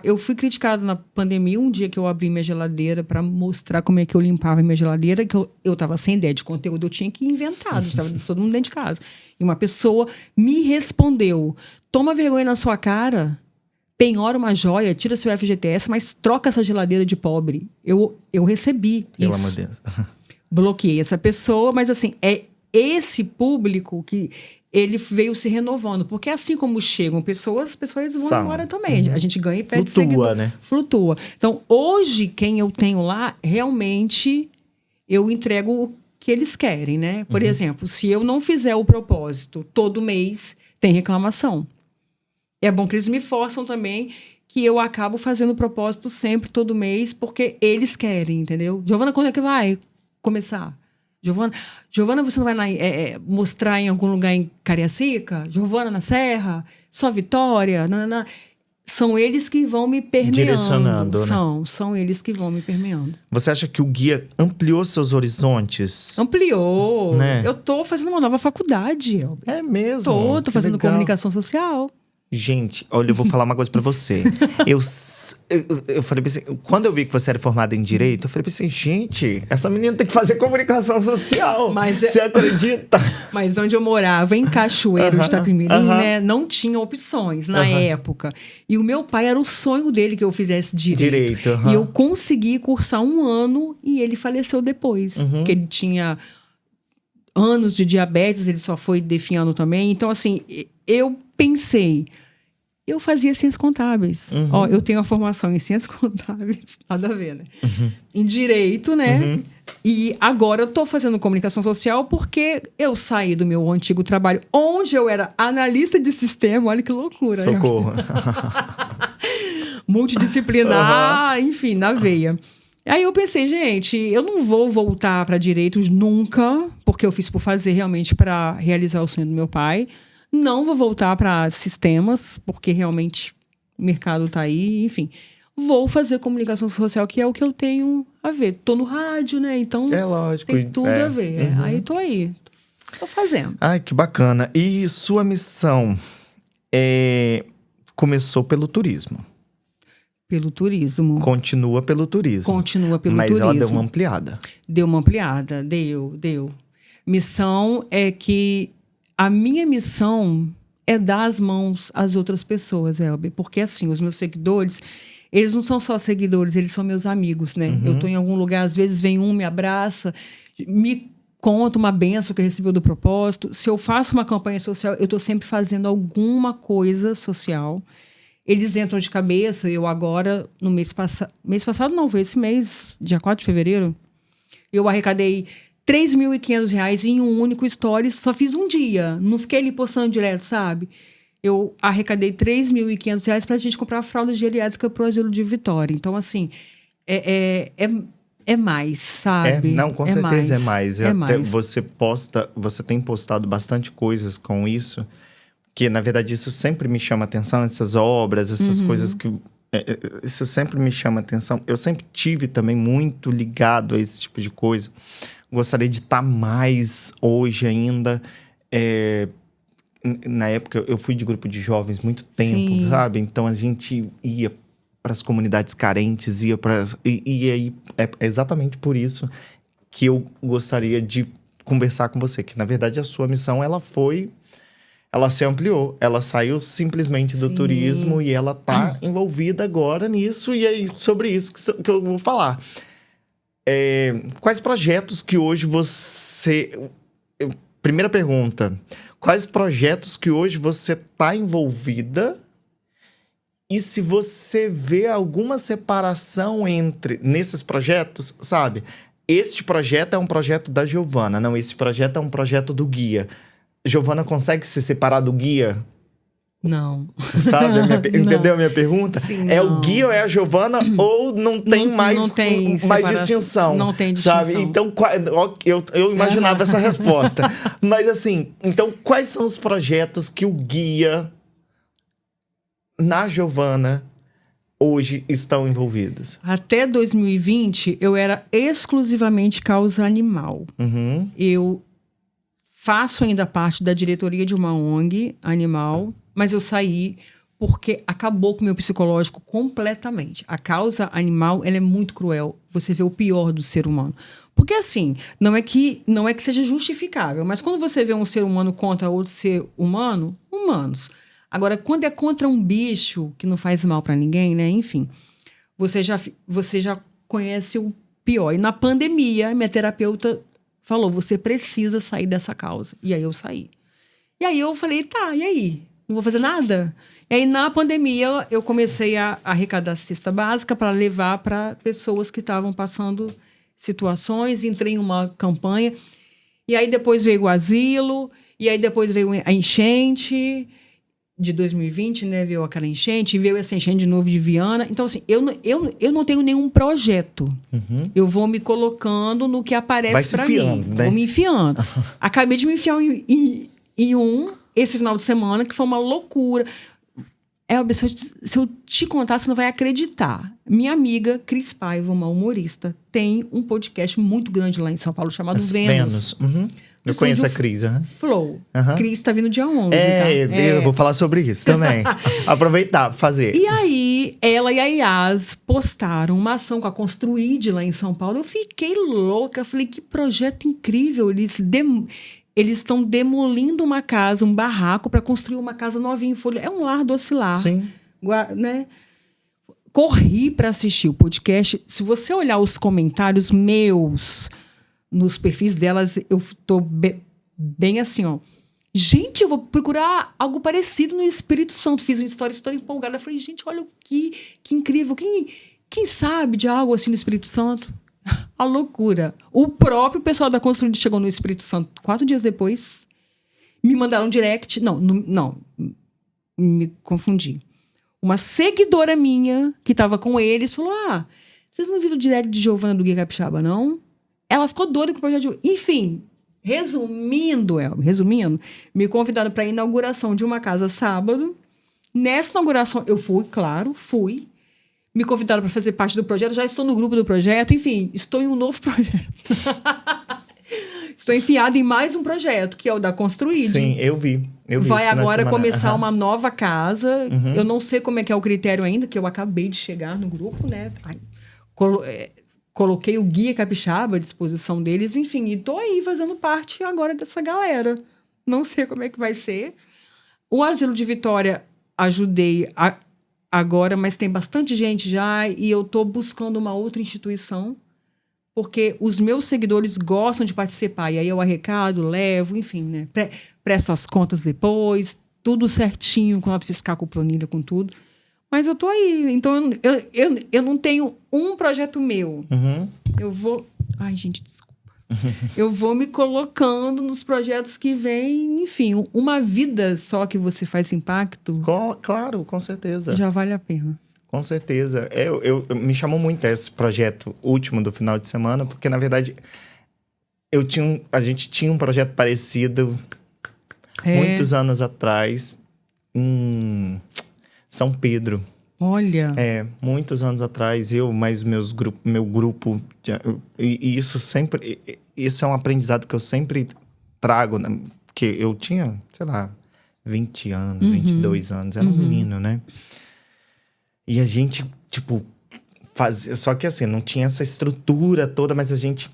eu fui criticada na pandemia um dia que eu abri minha geladeira para mostrar como é que eu limpava minha geladeira, que eu estava sem ideia de conteúdo, eu tinha que inventar, estava todo mundo dentro de casa. E uma pessoa me respondeu: toma vergonha na sua cara, penhora uma joia, tira seu FGTS, mas troca essa geladeira de pobre. Eu recebi Pelo isso. amor de Deus. Bloqueei essa pessoa, mas assim, é esse público que ele veio se renovando. Porque assim como chegam pessoas, as pessoas vão embora também. A gente ganha e perde seguidor. Né? Flutua. Então, hoje, quem eu tenho lá, realmente, eu entrego o que eles querem, né? Por exemplo, se eu não fizer o propósito todo mês, tem reclamação. É bom que eles me forçam também, que eu acabo fazendo o propósito sempre, todo mês, porque eles querem, entendeu? Giovana, quando é que vai começar? Giovana, você não vai mostrar em algum lugar em Cariacica? Giovana, na Serra? Só Vitória? Nanana. São eles que vão me permeando. Direcionando, né? São eles que vão me permeando. Você acha que o guia ampliou seus horizontes? Ampliou. Né? Eu tô fazendo uma nova faculdade. É mesmo? Tô fazendo comunicação social. Gente, olha, eu vou falar uma coisa pra você. Eu falei assim, quando eu vi que você era formada em Direito, eu falei assim, gente, essa menina tem que fazer comunicação social. Você acredita? Mas onde eu morava, em Cachoeiro de Itapemirim, né, não tinha opções na época. E o meu pai, era o sonho dele que eu fizesse Direito. E eu consegui cursar 1 ano e ele faleceu depois. Porque ele tinha anos de diabetes, ele só foi definhando também. Então, assim, eu pensei... Eu fazia ciências contábeis. Ó, eu tenho a formação em ciências contábeis, nada a ver, né? Em direito, né? E agora eu tô fazendo comunicação social porque eu saí do meu antigo trabalho, onde eu era analista de sistema. Olha que loucura. Socorro. multidisciplinar, enfim, na veia. Aí eu pensei, gente, eu não vou voltar para direitos nunca, porque eu fiz por fazer realmente para realizar o sonho do meu pai. Não vou voltar para sistemas, porque realmente o mercado tá aí, enfim. Vou fazer comunicação social, que é o que eu tenho a ver. Tô no rádio, né? Então lógico. tem tudo a ver. Aí tô aí. Tô fazendo. Ai, que bacana. E sua missão começou pelo turismo. Pelo turismo. Continua pelo turismo. Continua pelo mas turismo. Mas ela deu uma ampliada. Deu uma ampliada. Deu. Missão é que... A minha missão é dar as mãos às outras pessoas, Elber. Porque, assim, os meus seguidores... Eles não são só seguidores, eles são meus amigos, né? Eu tô em algum lugar, às vezes vem um, me abraça, me conta uma benção que recebeu do propósito. Se eu faço uma campanha social, eu tô sempre fazendo alguma coisa social. Eles entram de cabeça. Eu agora, no mês passado não, foi esse mês, dia 4 de fevereiro, eu arrecadei R$3.500 em um único story. Só fiz um dia, não fiquei ali postando direto, sabe? Eu arrecadei R$3.500 para a gente comprar fralda geriátrica para o asilo de Vitória. Então, assim, é mais, sabe? Não, com certeza é mais. Mais. Você tem postado bastante coisas com isso, que, na verdade, isso sempre me chama atenção, essas obras, essas coisas que... isso sempre me chama atenção. Eu sempre tive também muito ligado a esse tipo de coisa. Gostaria de estar mais hoje ainda... Na época, eu fui de grupo de jovens muito tempo, Sim. sabe? Então, a gente ia para as comunidades carentes, ia para... E aí, é exatamente por isso que eu gostaria de conversar com você. Que, na verdade, a sua missão, ela se ampliou. Ela saiu simplesmente do turismo e ela tá envolvida agora nisso. E é sobre isso que eu vou falar. Quais projetos que hoje você... Primeira pergunta... Quais projetos que hoje você está envolvida e se você vê alguma separação nesses projetos, sabe? Este projeto é um projeto da Giovana, não, esse projeto é um projeto do guia. Giovana consegue se separar do guia? Não. Sabe? Entendeu a minha pergunta? Sim, o guia ou é a Giovana ou não tem mais distinção? Não tem distinção. Sabe? Então, eu imaginava essa resposta. Mas assim, então quais são os projetos que o guia na Giovana hoje estão envolvidos? Até 2020, eu era exclusivamente causa animal. Eu faço ainda parte da diretoria de uma ONG animal, mas eu saí porque acabou com o meu psicológico completamente. A causa animal, ela é muito cruel. Você vê o pior do ser humano. Porque, assim, não é que seja justificável, mas quando você vê um ser humano contra outro ser humano, humanos. Agora, quando é contra um bicho que não faz mal para ninguém, né? Enfim, você já conhece o pior. E na pandemia, minha terapeuta falou, você precisa sair dessa causa. E aí eu saí. E aí eu falei, tá, e aí? Não vou fazer nada? E aí, na pandemia, eu comecei a arrecadar cesta básica para levar para pessoas que estavam passando situações. Entrei em uma campanha. E aí, depois veio o asilo. E aí, depois veio a enchente de 2020, né? Veio aquela enchente. E veio essa enchente de novo de Viana. Então, assim, eu não tenho nenhum projeto. Eu vou me colocando no que aparece para mim. Né? Vou me enfiando. Acabei de me enfiar em esse final de semana, que foi uma loucura. Se eu te contar, você não vai acreditar. Minha amiga Cris Paiva, uma humorista, tem um podcast muito grande lá em São Paulo, chamado Vênus. Eu conheço a Cris. Flow. Cris está vindo dia 11. Eu vou falar sobre isso também. Aproveitar, fazer. E aí, ela e a Yas postaram uma ação com a Construid lá em São Paulo. Eu fiquei louca. Falei, que projeto incrível. Eles estão demolindo uma casa, um barraco, para construir uma casa novinha em folha. É um lar docilar. Sim. Né? Corri para assistir o podcast. Se você olhar os comentários meus nos perfis delas, eu tô bem assim, ó. Gente, eu vou procurar algo parecido no Espírito Santo. Fiz uma história empolgada. Falei, gente, olha que incrível. Quem sabe de algo assim no Espírito Santo? A loucura. O próprio pessoal da Construída chegou no Espírito Santo 4 dias depois. Me mandaram um direct. Não, me confundi. uma seguidora minha, que tava com eles, falou, vocês não viram o direct de Giovana do Guia Capixaba, não? Ela ficou doida com o projeto de... Enfim, resumindo, me convidaram para a inauguração de uma casa sábado. Nessa inauguração, eu fui, claro, fui. Me convidaram para fazer parte do projeto, já estou no grupo do projeto, enfim, estou em um novo projeto. Estou enfiada em mais um projeto, que é o da Construíde. Sim, eu vi. Vai agora começar uma nova casa. Eu não sei como é que é o critério ainda, que eu acabei de chegar no grupo, né? Coloquei o Guia Capixaba à disposição deles, enfim, e tô aí fazendo parte agora dessa galera. Não sei como é que vai ser. O Asilo de Vitória ajudei agora, mas tem bastante gente já, e eu tô buscando uma outra instituição, porque os meus seguidores gostam de participar, e aí eu arrecado, levo, enfim, né? Presto as contas depois, tudo certinho, com nota fiscal, com planilha, com tudo. Mas eu tô aí, então eu não tenho um projeto meu. Eu vou... Ai, gente, desculpa. Eu vou me colocando nos projetos que vêm, enfim, uma vida só que você faz impacto. Claro, com certeza. Já vale a pena. Com certeza. Me chamou muito esse projeto último do final de semana, porque, na verdade, a gente tinha um projeto parecido muitos anos atrás em São Pedro. Olha. Muitos anos atrás, mais meu grupo. E isso é um aprendizado que eu sempre trago, né? Porque eu tinha, sei lá, 20 anos, 22 anos. Era um menino, né? E a gente, tipo, fazia... Só que assim, não tinha essa estrutura toda, mas a gente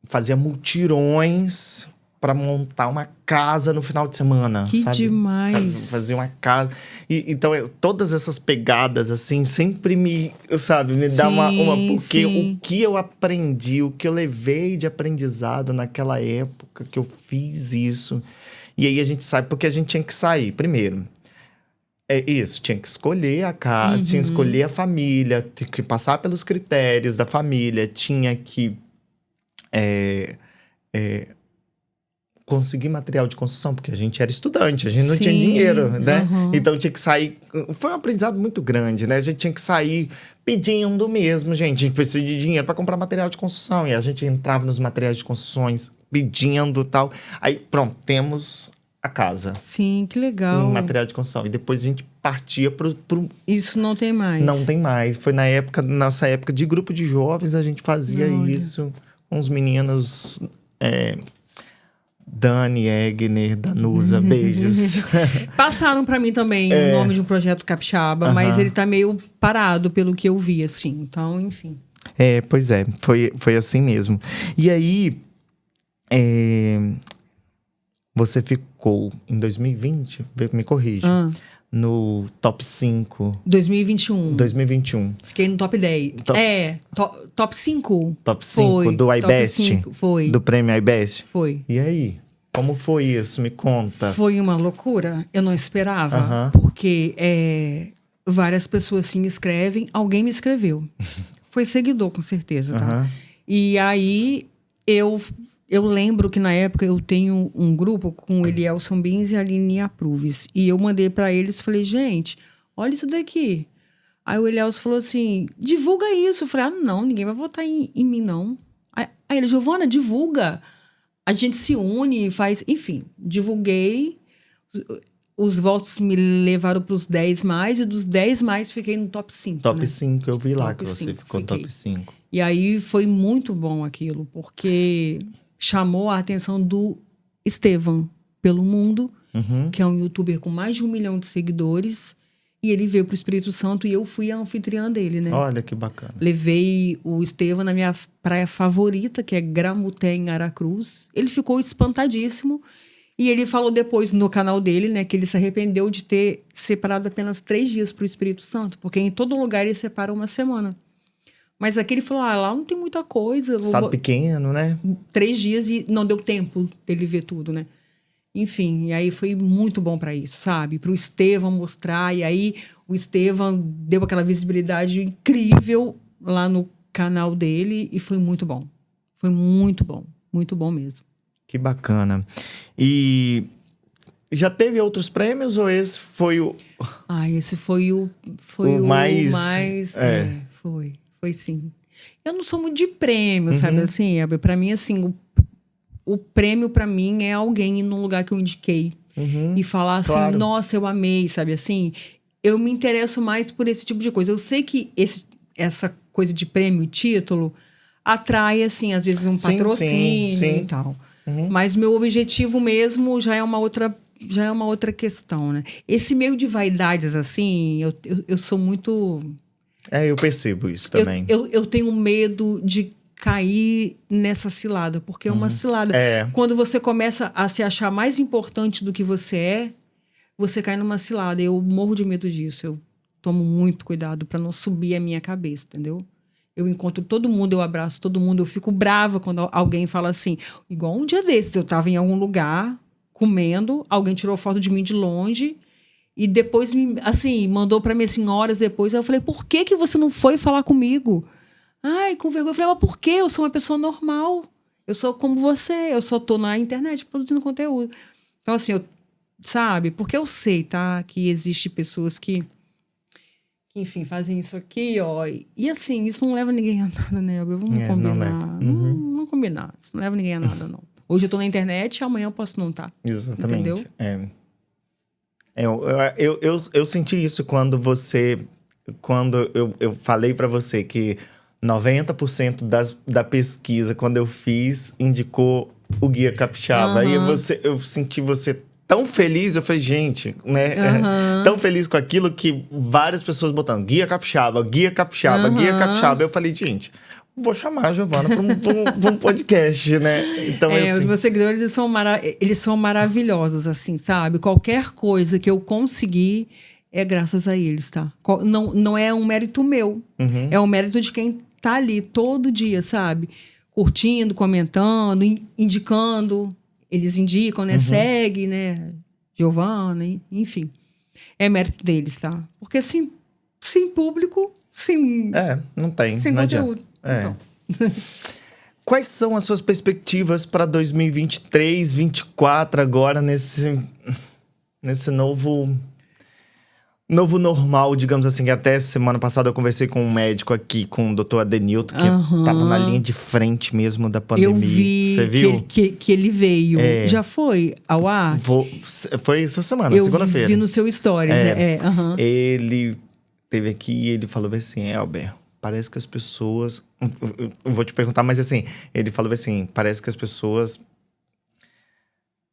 fazia mutirões para montar uma casa no final de semana, que sabe? Demais! Fazer uma casa. Então, todas essas pegadas, assim, sempre me dá uma... Porque o que eu aprendi, o que eu levei de aprendizado naquela época que eu fiz isso. E aí a gente sabe, porque a gente tinha que sair, primeiro. Tinha que escolher a casa, tinha que escolher a família, tinha que passar pelos critérios da família, tinha que conseguir material de construção, porque a gente era estudante, a gente não tinha dinheiro, né? Então tinha que sair... Foi um aprendizado muito grande, né? A gente tinha que sair pedindo mesmo, gente. A gente precisa de dinheiro para comprar material de construção. E a gente entrava nos materiais de construções pedindo e tal. Aí, pronto, temos a casa. Sim, que legal. Em material de construção. E depois a gente partia pro... Isso não tem mais. Não tem mais. Foi nossa época de grupo de jovens, a gente fazia isso com os meninos... Dani, Egner, Danusa, beijos. Passaram pra mim também o nome de um projeto capixaba, mas ele tá meio parado pelo que eu vi, assim. Então, enfim. Pois é. Foi assim mesmo. E aí, você ficou em 2020, me corrija, no top 5. 2021. 2021. Fiquei no top 10. Top 5. Top 5 do iBest? Foi. Do prêmio iBest? Foi. E aí? Como foi isso? Me conta. Foi uma loucura. Eu não esperava. Porque várias pessoas se inscrevem. Alguém me escreveu. Foi seguidor, com certeza, tá? E aí, eu lembro que na época eu tenho um grupo com o Elielson Bins e a Aline Apruves. E eu mandei pra eles, falei, gente, olha isso daqui. Aí o Elielson falou assim, divulga isso. Eu falei, não, ninguém vai votar em mim, não. Aí ele, Giovana, divulga. A gente se une e faz... Enfim, divulguei. Os votos me levaram pros 10 mais. E dos 10 mais, fiquei no top 5. Top 5, eu vi lá que você ficou top 5. E aí, foi muito bom aquilo. Porque chamou a atenção do Estevam pelo mundo. Que é um youtuber com mais de 1 milhão de seguidores. E ele veio pro Espírito Santo e eu fui a anfitriã dele, né? Olha que bacana. Levei o Estevam na minha praia favorita, que é Gramuté, em Aracruz. Ele ficou espantadíssimo. E ele falou depois no canal dele, né, que ele se arrependeu de ter separado apenas 3 dias pro Espírito Santo. Porque em todo lugar ele separa 1 semana. Mas aqui ele falou, lá não tem muita coisa. Estado pequeno, né? 3 dias e não deu tempo dele ver tudo, né? Enfim, e aí foi muito bom para isso, sabe? Para o Estevam mostrar, e aí o Estevam deu aquela visibilidade incrível lá no canal dele e foi muito bom. Foi muito bom mesmo. Que bacana. E Já teve outros prêmios ou esse foi o... Esse foi o mais... Foi sim. Eu não sou muito de prêmio, sabe? Assim, pra mim, assim, o prêmio pra mim é alguém ir num lugar que eu indiquei. E falar assim, claro. Nossa, eu amei, sabe? Assim, eu me interesso mais por esse tipo de coisa. Eu sei que essa coisa de prêmio, título, atrai, assim, às vezes um patrocínio e tal. Mas meu objetivo mesmo já é uma outra questão, né? Esse meio de vaidades, assim, eu sou muito... eu percebo isso também. Eu tenho medo de cair nessa cilada, porque é uma cilada. Quando você começa a se achar mais importante do que você cai numa cilada. Eu morro de medo disso. Eu tomo muito cuidado para não subir a minha cabeça, entendeu? Eu encontro todo mundo, eu abraço todo mundo, eu fico brava quando alguém fala assim. Igual um dia desses, eu estava em algum lugar comendo, alguém tirou foto de mim de longe e depois, assim, mandou para mim assim, horas depois. Eu falei, por que você não foi falar comigo? Ai, com vergonha. Eu falei, mas por quê? Eu sou uma pessoa normal. Eu sou como você. Eu só tô na internet produzindo conteúdo. Então, assim, sabe? Porque eu sei, tá? Que existe pessoas que enfim, fazem isso aqui, ó. E assim, isso não leva ninguém a nada, né? Vamos combinar. Não combinar. Isso não leva ninguém a nada, não. Hoje eu tô na internet, amanhã eu posso não estar. Exatamente. Entendeu? Eu senti isso quando eu falei pra você que 90% da pesquisa, quando eu fiz, indicou o Guia Capixaba. Aí eu senti você tão feliz, eu falei, gente, né? Tão feliz com aquilo que várias pessoas botando Guia Capixaba, Guia Capixaba, Guia Capixaba. Eu falei, gente, vou chamar a Giovana pra um podcast, né? Então, assim... Os meus seguidores, eles são maravilhosos, assim, sabe? Qualquer coisa que eu conseguir é graças a eles, tá? Não é um mérito meu. É um mérito de quem tá ali todo dia, sabe? Curtindo, comentando, indicando. Eles indicam, né? Segue, né? Giovana, enfim. É mérito deles, tá? Porque sem público, sem... não tem. Sem não conteúdo. Então. Quais são as suas perspectivas para 2023, 2024 agora nesse novo normal, digamos assim, que até semana passada eu conversei com um médico aqui, com o Dr. Adenilton, que tava na linha de frente mesmo da pandemia. Eu vi. Você viu? Que ele veio. Já foi ao ar? Foi essa semana, segunda-feira. Eu vi no seu stories. Ele teve aqui e ele falou assim, Elber, parece que as pessoas... Eu vou te perguntar, mas assim, ele falou assim, parece que as pessoas...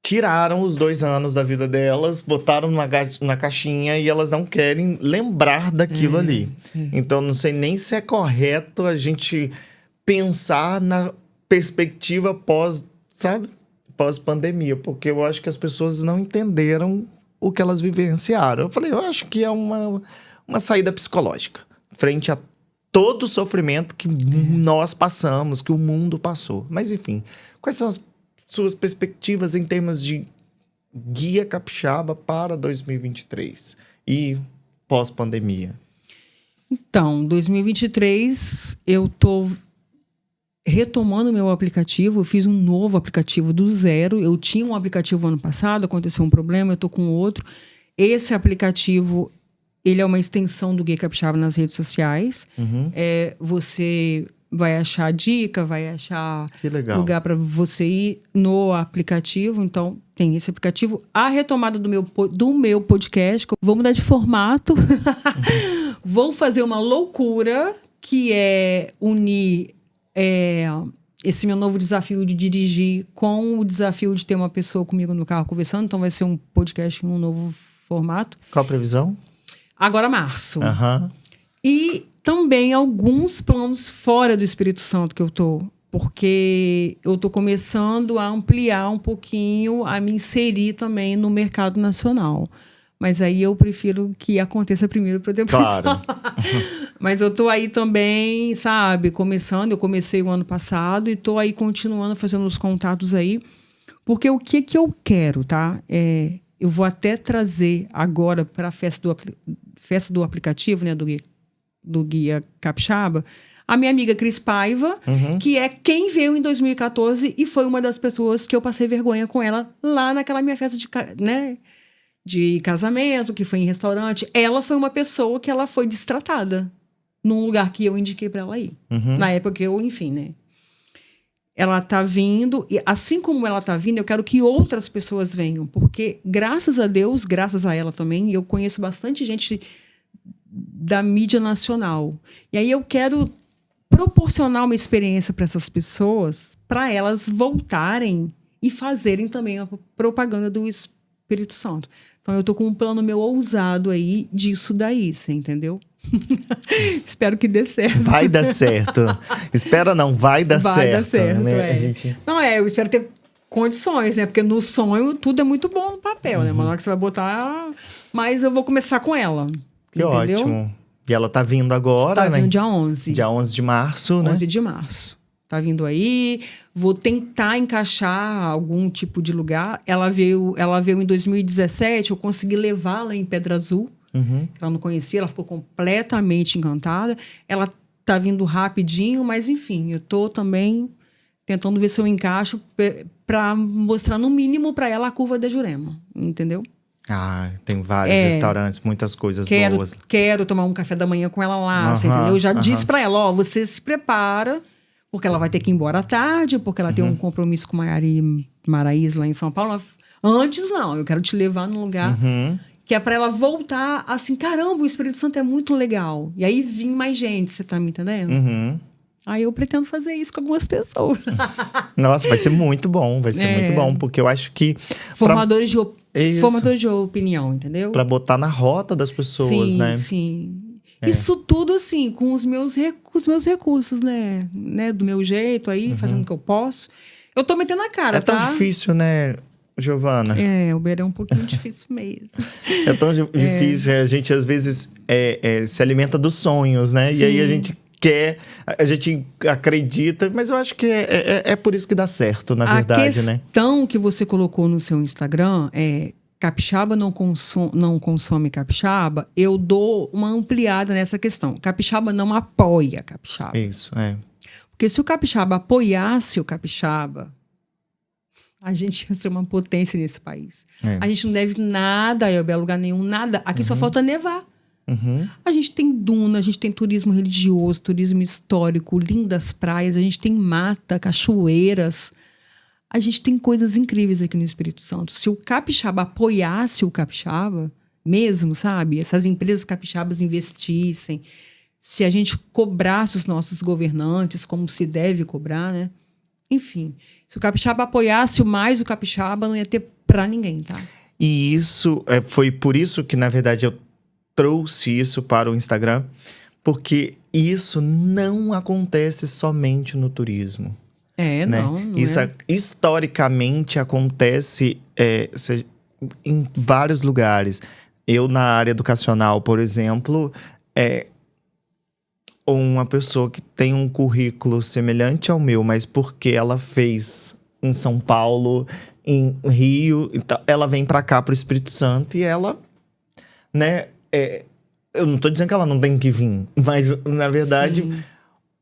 tiraram os 2 anos da vida delas, botaram na caixinha e elas não querem lembrar daquilo ali. Então, não sei nem se é correto a gente pensar na perspectiva pós-pandemia, porque eu acho que as pessoas não entenderam o que elas vivenciaram. Eu falei, eu acho que é uma saída psicológica, frente a todo o sofrimento que nós passamos, que o mundo passou. Mas, enfim, quais são as suas perspectivas em termos de Guia Capixaba para 2023 e pós-pandemia? Então, 2023, eu tô retomando meu aplicativo. Eu fiz um novo aplicativo do zero. Eu tinha um aplicativo ano passado, aconteceu um problema, eu tô com outro. Esse aplicativo, ele é uma extensão do Guia Capixaba nas redes sociais. Você... vai achar dica, vai achar lugar para você ir no aplicativo. Então, tem esse aplicativo. A retomada do meu podcast. Vou mudar de formato. Vou fazer uma loucura, que é unir esse meu novo desafio de dirigir com o desafio de ter uma pessoa comigo no carro conversando. Então, vai ser um podcast em um novo formato. Qual a previsão? Agora, março. E também alguns planos fora do Espírito Santo que eu tô. Porque eu tô começando a ampliar um pouquinho, a me inserir também no mercado nacional. Mas aí eu prefiro que aconteça primeiro para depois falar. Mas eu tô aí também, sabe, começando. Eu comecei o ano passado e tô aí continuando fazendo os contatos aí. Porque o que eu quero, tá? Eu vou até trazer agora para a festa do aplicativo, né, do Guia Capixaba, A minha amiga Cris Paiva, que é quem veio em 2014 e foi uma das pessoas que eu passei vergonha com ela lá naquela minha festa de casamento, que foi em restaurante. Ela foi uma pessoa que ela foi destratada num lugar que eu indiquei pra ela ir. Na época que eu, enfim, né? Ela tá vindo, e assim como ela tá vindo, eu quero que outras pessoas venham, porque graças a Deus, graças a ela também, eu conheço bastante gente da mídia nacional. E aí eu quero proporcionar uma experiência para essas pessoas, para elas voltarem e fazerem também a propaganda do Espírito Santo. Então eu tô com um plano meu ousado aí disso daí, você entendeu? Espero que dê certo. Vai dar certo. Espera não, vai dar certo. Vai dar certo, né? Não, eu espero ter condições, né? Porque no sonho tudo é muito bom no papel, né? Mas na hora que você vai botar... Mas eu vou começar com ela. Que entendeu? ótimo. E ela tá vindo agora, né? Tá vindo dia 11. Dia 11 de março, né? 11 de março. Tá vindo aí. Vou tentar encaixar algum tipo de lugar. Ela veio em 2017, eu consegui levá-la em Pedra Azul. Ela não conhecia, ela ficou completamente encantada. Ela tá vindo rapidinho, mas enfim, eu tô também tentando ver se eu encaixo para mostrar no mínimo para ela a curva da Jurema, entendeu? Ah, tem vários restaurantes, muitas coisas boas. Quero tomar um café da manhã com ela lá, você entendeu? Eu já disse pra ela, ó, você se prepara, porque ela vai ter que ir embora à tarde, porque ela tem um compromisso com Maraís lá em São Paulo. Antes não, eu quero te levar num lugar que é pra ela voltar assim, caramba, o Espírito Santo é muito legal. E aí vir mais gente, você tá me entendendo? Aí eu pretendo fazer isso com algumas pessoas. Nossa, vai ser muito bom, muito bom, porque eu acho que... Formadores de opinião, entendeu? Pra botar na rota das pessoas, né? Sim. Isso tudo, assim, com os meus recursos, né? Do meu jeito aí, fazendo o que eu posso. Eu tô metendo a cara, tá? É tão difícil, né, Giovana? O Uber é um pouquinho difícil mesmo. É tão difícil, a gente às vezes se alimenta dos sonhos, né? Sim. E aí a gente acredita, mas eu acho que é por isso que dá certo, na verdade, né? A questão que você colocou no seu Instagram é capixaba não consome capixaba, eu dou uma ampliada nessa questão. Capixaba não apoia capixaba. Isso, Porque se o capixaba apoiasse o capixaba, a gente ia ser uma potência nesse país. A gente não deve nada a lugar nenhum, nada. Aqui só falta nevar. A gente tem duna, a gente tem turismo religioso, turismo histórico, lindas praias, a gente tem mata, cachoeiras. A gente tem coisas incríveis aqui no Espírito Santo. Se o capixaba apoiasse o capixaba, mesmo, sabe? Essas empresas capixabas investissem, se a gente cobrasse os nossos governantes como se deve cobrar, né? Enfim, se o capixaba apoiasse mais o capixaba, não ia ter pra ninguém, tá? E isso, foi por isso que, na verdade, eu trouxe isso para o Instagram, porque isso não acontece somente no turismo. Né? Não isso historicamente acontece em vários lugares. Eu, na área educacional, por exemplo, uma pessoa que tem um currículo semelhante ao meu, mas porque ela fez em São Paulo, em Rio, então ela vem para cá, para o Espírito Santo, e ela, né? Eu não tô dizendo que ela não tem que vir, mas, na verdade,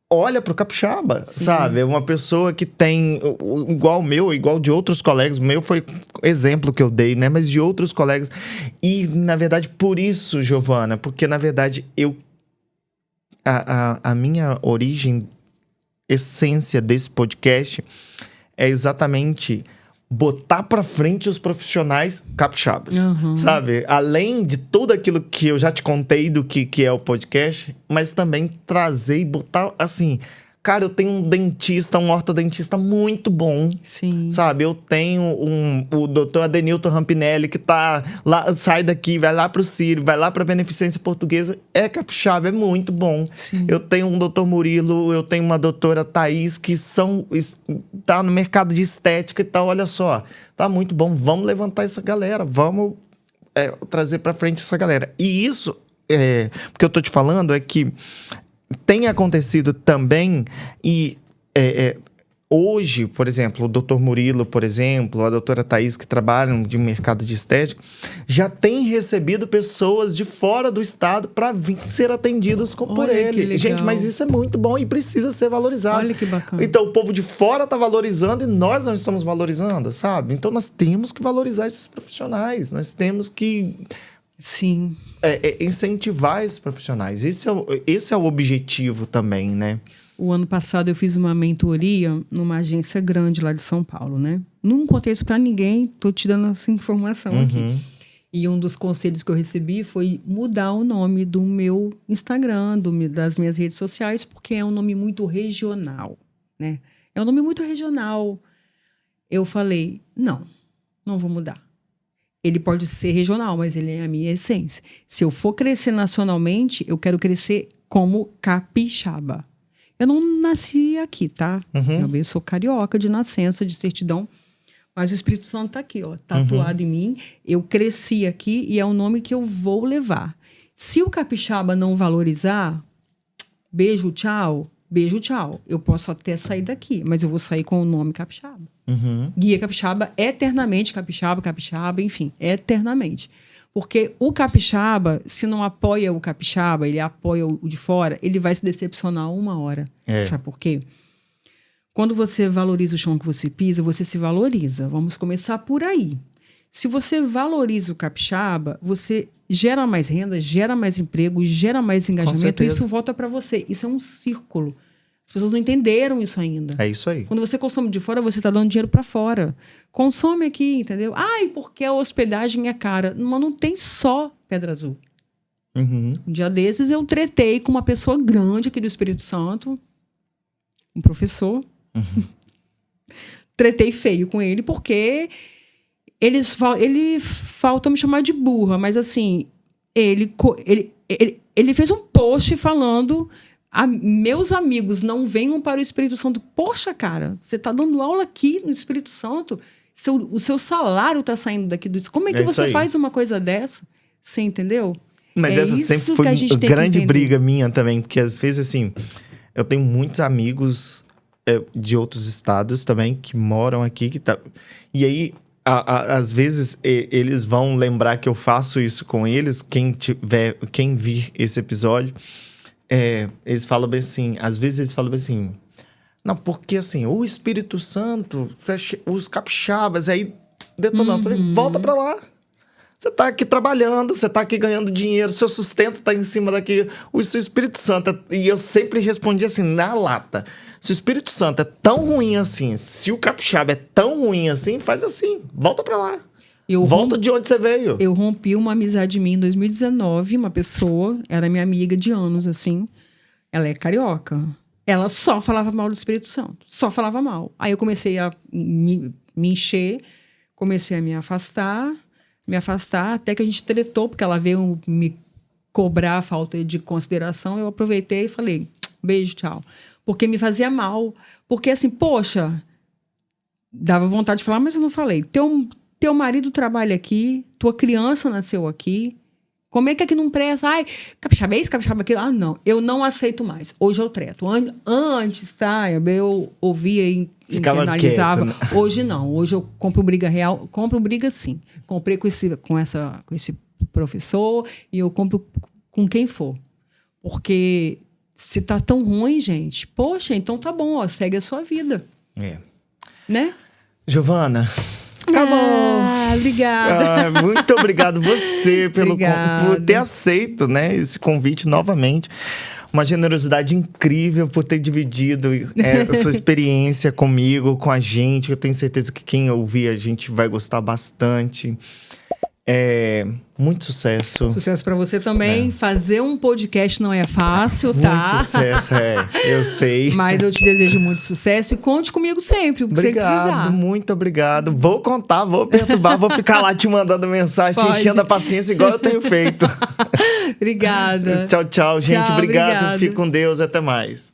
olha pro capixaba, sabe? É uma pessoa que tem, igual o meu, igual de outros colegas. O meu foi exemplo que eu dei, né? Mas de outros colegas. E, na verdade, por isso, Giovana, porque, na verdade, a minha origem, essência desse podcast é exatamente botar pra frente os profissionais capixabas, sabe? Além de tudo aquilo que eu já te contei do que é o podcast, mas também trazer e botar, assim... Cara, eu tenho um dentista, um ortodentista muito bom. Sim. Sabe? Eu tenho o doutor Adenilton Rampinelli, que tá lá, sai daqui, vai lá pro Sírio, vai lá pra Beneficência Portuguesa. É capixaba, é muito bom. Sim. Eu tenho um doutor Murilo, eu tenho uma doutora Thaís, que tá no mercado de estética e tal. Olha só, tá muito bom. Vamos levantar essa galera, vamos trazer pra frente essa galera. E isso, porque eu tô te falando, é que tem acontecido também, e hoje, por exemplo, o Dr. Murilo, por exemplo, a doutora Thaís, que trabalham de mercado de estética, já tem recebido pessoas de fora do estado para vir ser atendidas por ele. Gente, mas isso é muito bom e precisa ser valorizado. Olha que bacana. Então, o povo de fora tá valorizando e nós não estamos valorizando, sabe? Então, nós temos que valorizar esses profissionais. Nós temos que... Sim. Incentivar esses profissionais. Esse é o objetivo também, né? O ano passado eu fiz uma mentoria numa agência grande lá de São Paulo, né? Não contei isso pra ninguém, tô te dando essa informação aqui. E um dos conselhos que eu recebi foi mudar o nome do meu Instagram, das minhas redes sociais, porque é um nome muito regional, né? É um nome muito regional. Eu falei, não vou mudar. Ele pode ser regional, mas ele é a minha essência. Se eu for crescer nacionalmente, eu quero crescer como capixaba. Eu não nasci aqui, tá? Eu sou carioca de nascença, de certidão. Mas o Espírito Santo tá aqui, ó, tatuado em mim. Eu cresci aqui e é o nome que eu vou levar. Se o capixaba não valorizar, beijo, tchau. Eu posso até sair daqui, mas eu vou sair com o nome capixaba. Guia capixaba, eternamente capixaba, enfim, eternamente. Porque o capixaba, se não apoia o capixaba, ele apoia o de fora, ele vai se decepcionar uma hora. Sabe por quê? Quando você valoriza o chão que você pisa, você se valoriza. Vamos começar por aí. Se você valoriza o capixaba, você gera mais renda, gera mais emprego, gera mais engajamento, e isso volta para você. Isso é um círculo. As pessoas não entenderam isso ainda. É isso aí. Quando você consome de fora, você está dando dinheiro para fora. Consome aqui, entendeu? Ai, porque a hospedagem é cara. Mas não tem só Pedra Azul. Um dia desses eu tretei com uma pessoa grande aqui do Espírito Santo, um professor. Tretei feio com ele, porque ele falta me chamar de burra, mas assim, ele fez um post falando... meus amigos não venham para o Espírito Santo. Poxa, cara, você está dando aula aqui no Espírito Santo, o seu salário está saindo daqui do... Como é que você faz uma coisa dessa? Você entendeu? Mas essa sempre foi uma grande briga minha também, porque às vezes, assim, eu tenho muitos amigos de outros estados também que moram aqui, e aí, às vezes, eles vão lembrar que eu faço isso com eles, quem vir esse episódio... eles falam bem assim, às vezes eles falam bem assim, não, porque assim, o Espírito Santo, os capixabas, aí detonando. Eu falei, volta pra lá. Você tá aqui trabalhando, você tá aqui ganhando dinheiro, seu sustento tá em cima daqui, o seu Espírito Santo. E eu sempre respondi assim, na lata, se o Espírito Santo é tão ruim assim, se o capixaba é tão ruim assim, faz assim, volta pra lá. Volta de onde você veio. Eu rompi uma amizade minha em 2019, uma pessoa, era minha amiga de anos, assim. Ela é carioca. Ela só falava mal do Espírito Santo. Só falava mal. Aí eu comecei a me encher, comecei a me afastar, até que a gente tretou, porque ela veio me cobrar a falta de consideração. Eu aproveitei e falei, beijo, tchau. Porque me fazia mal. Porque assim, poxa, dava vontade de falar, mas eu não falei. Teu marido trabalha aqui, tua criança nasceu aqui. Como é que aqui não presta? Ai, capixaba é isso, capixaba aquilo. Ah, não, eu não aceito mais. Hoje eu treto. Antes, tá? Eu ouvia e internalizava. Quieto, né? Hoje não. Hoje eu compro briga real. Compro briga sim. Comprei com esse professor e eu compro com quem for. Porque se tá tão ruim, gente, poxa, então tá bom, ó, segue a sua vida. Né? Giovana... Acabou! Obrigada. Muito obrigado você por ter aceito, né, esse convite novamente. Uma generosidade incrível por ter dividido a sua experiência comigo, com a gente. Eu tenho certeza que quem ouvir a gente vai gostar bastante. Muito sucesso. Sucesso pra você também. Fazer um podcast não é fácil, tá? Muito sucesso, eu sei. Mas eu te desejo muito sucesso e conte comigo sempre, o que você precisar. Muito obrigado. Vou contar, vou perturbar, vou ficar lá te mandando mensagem, te enchendo a paciência igual eu tenho feito. Obrigada. Tchau, gente. Obrigado. Fique com Deus. Até mais.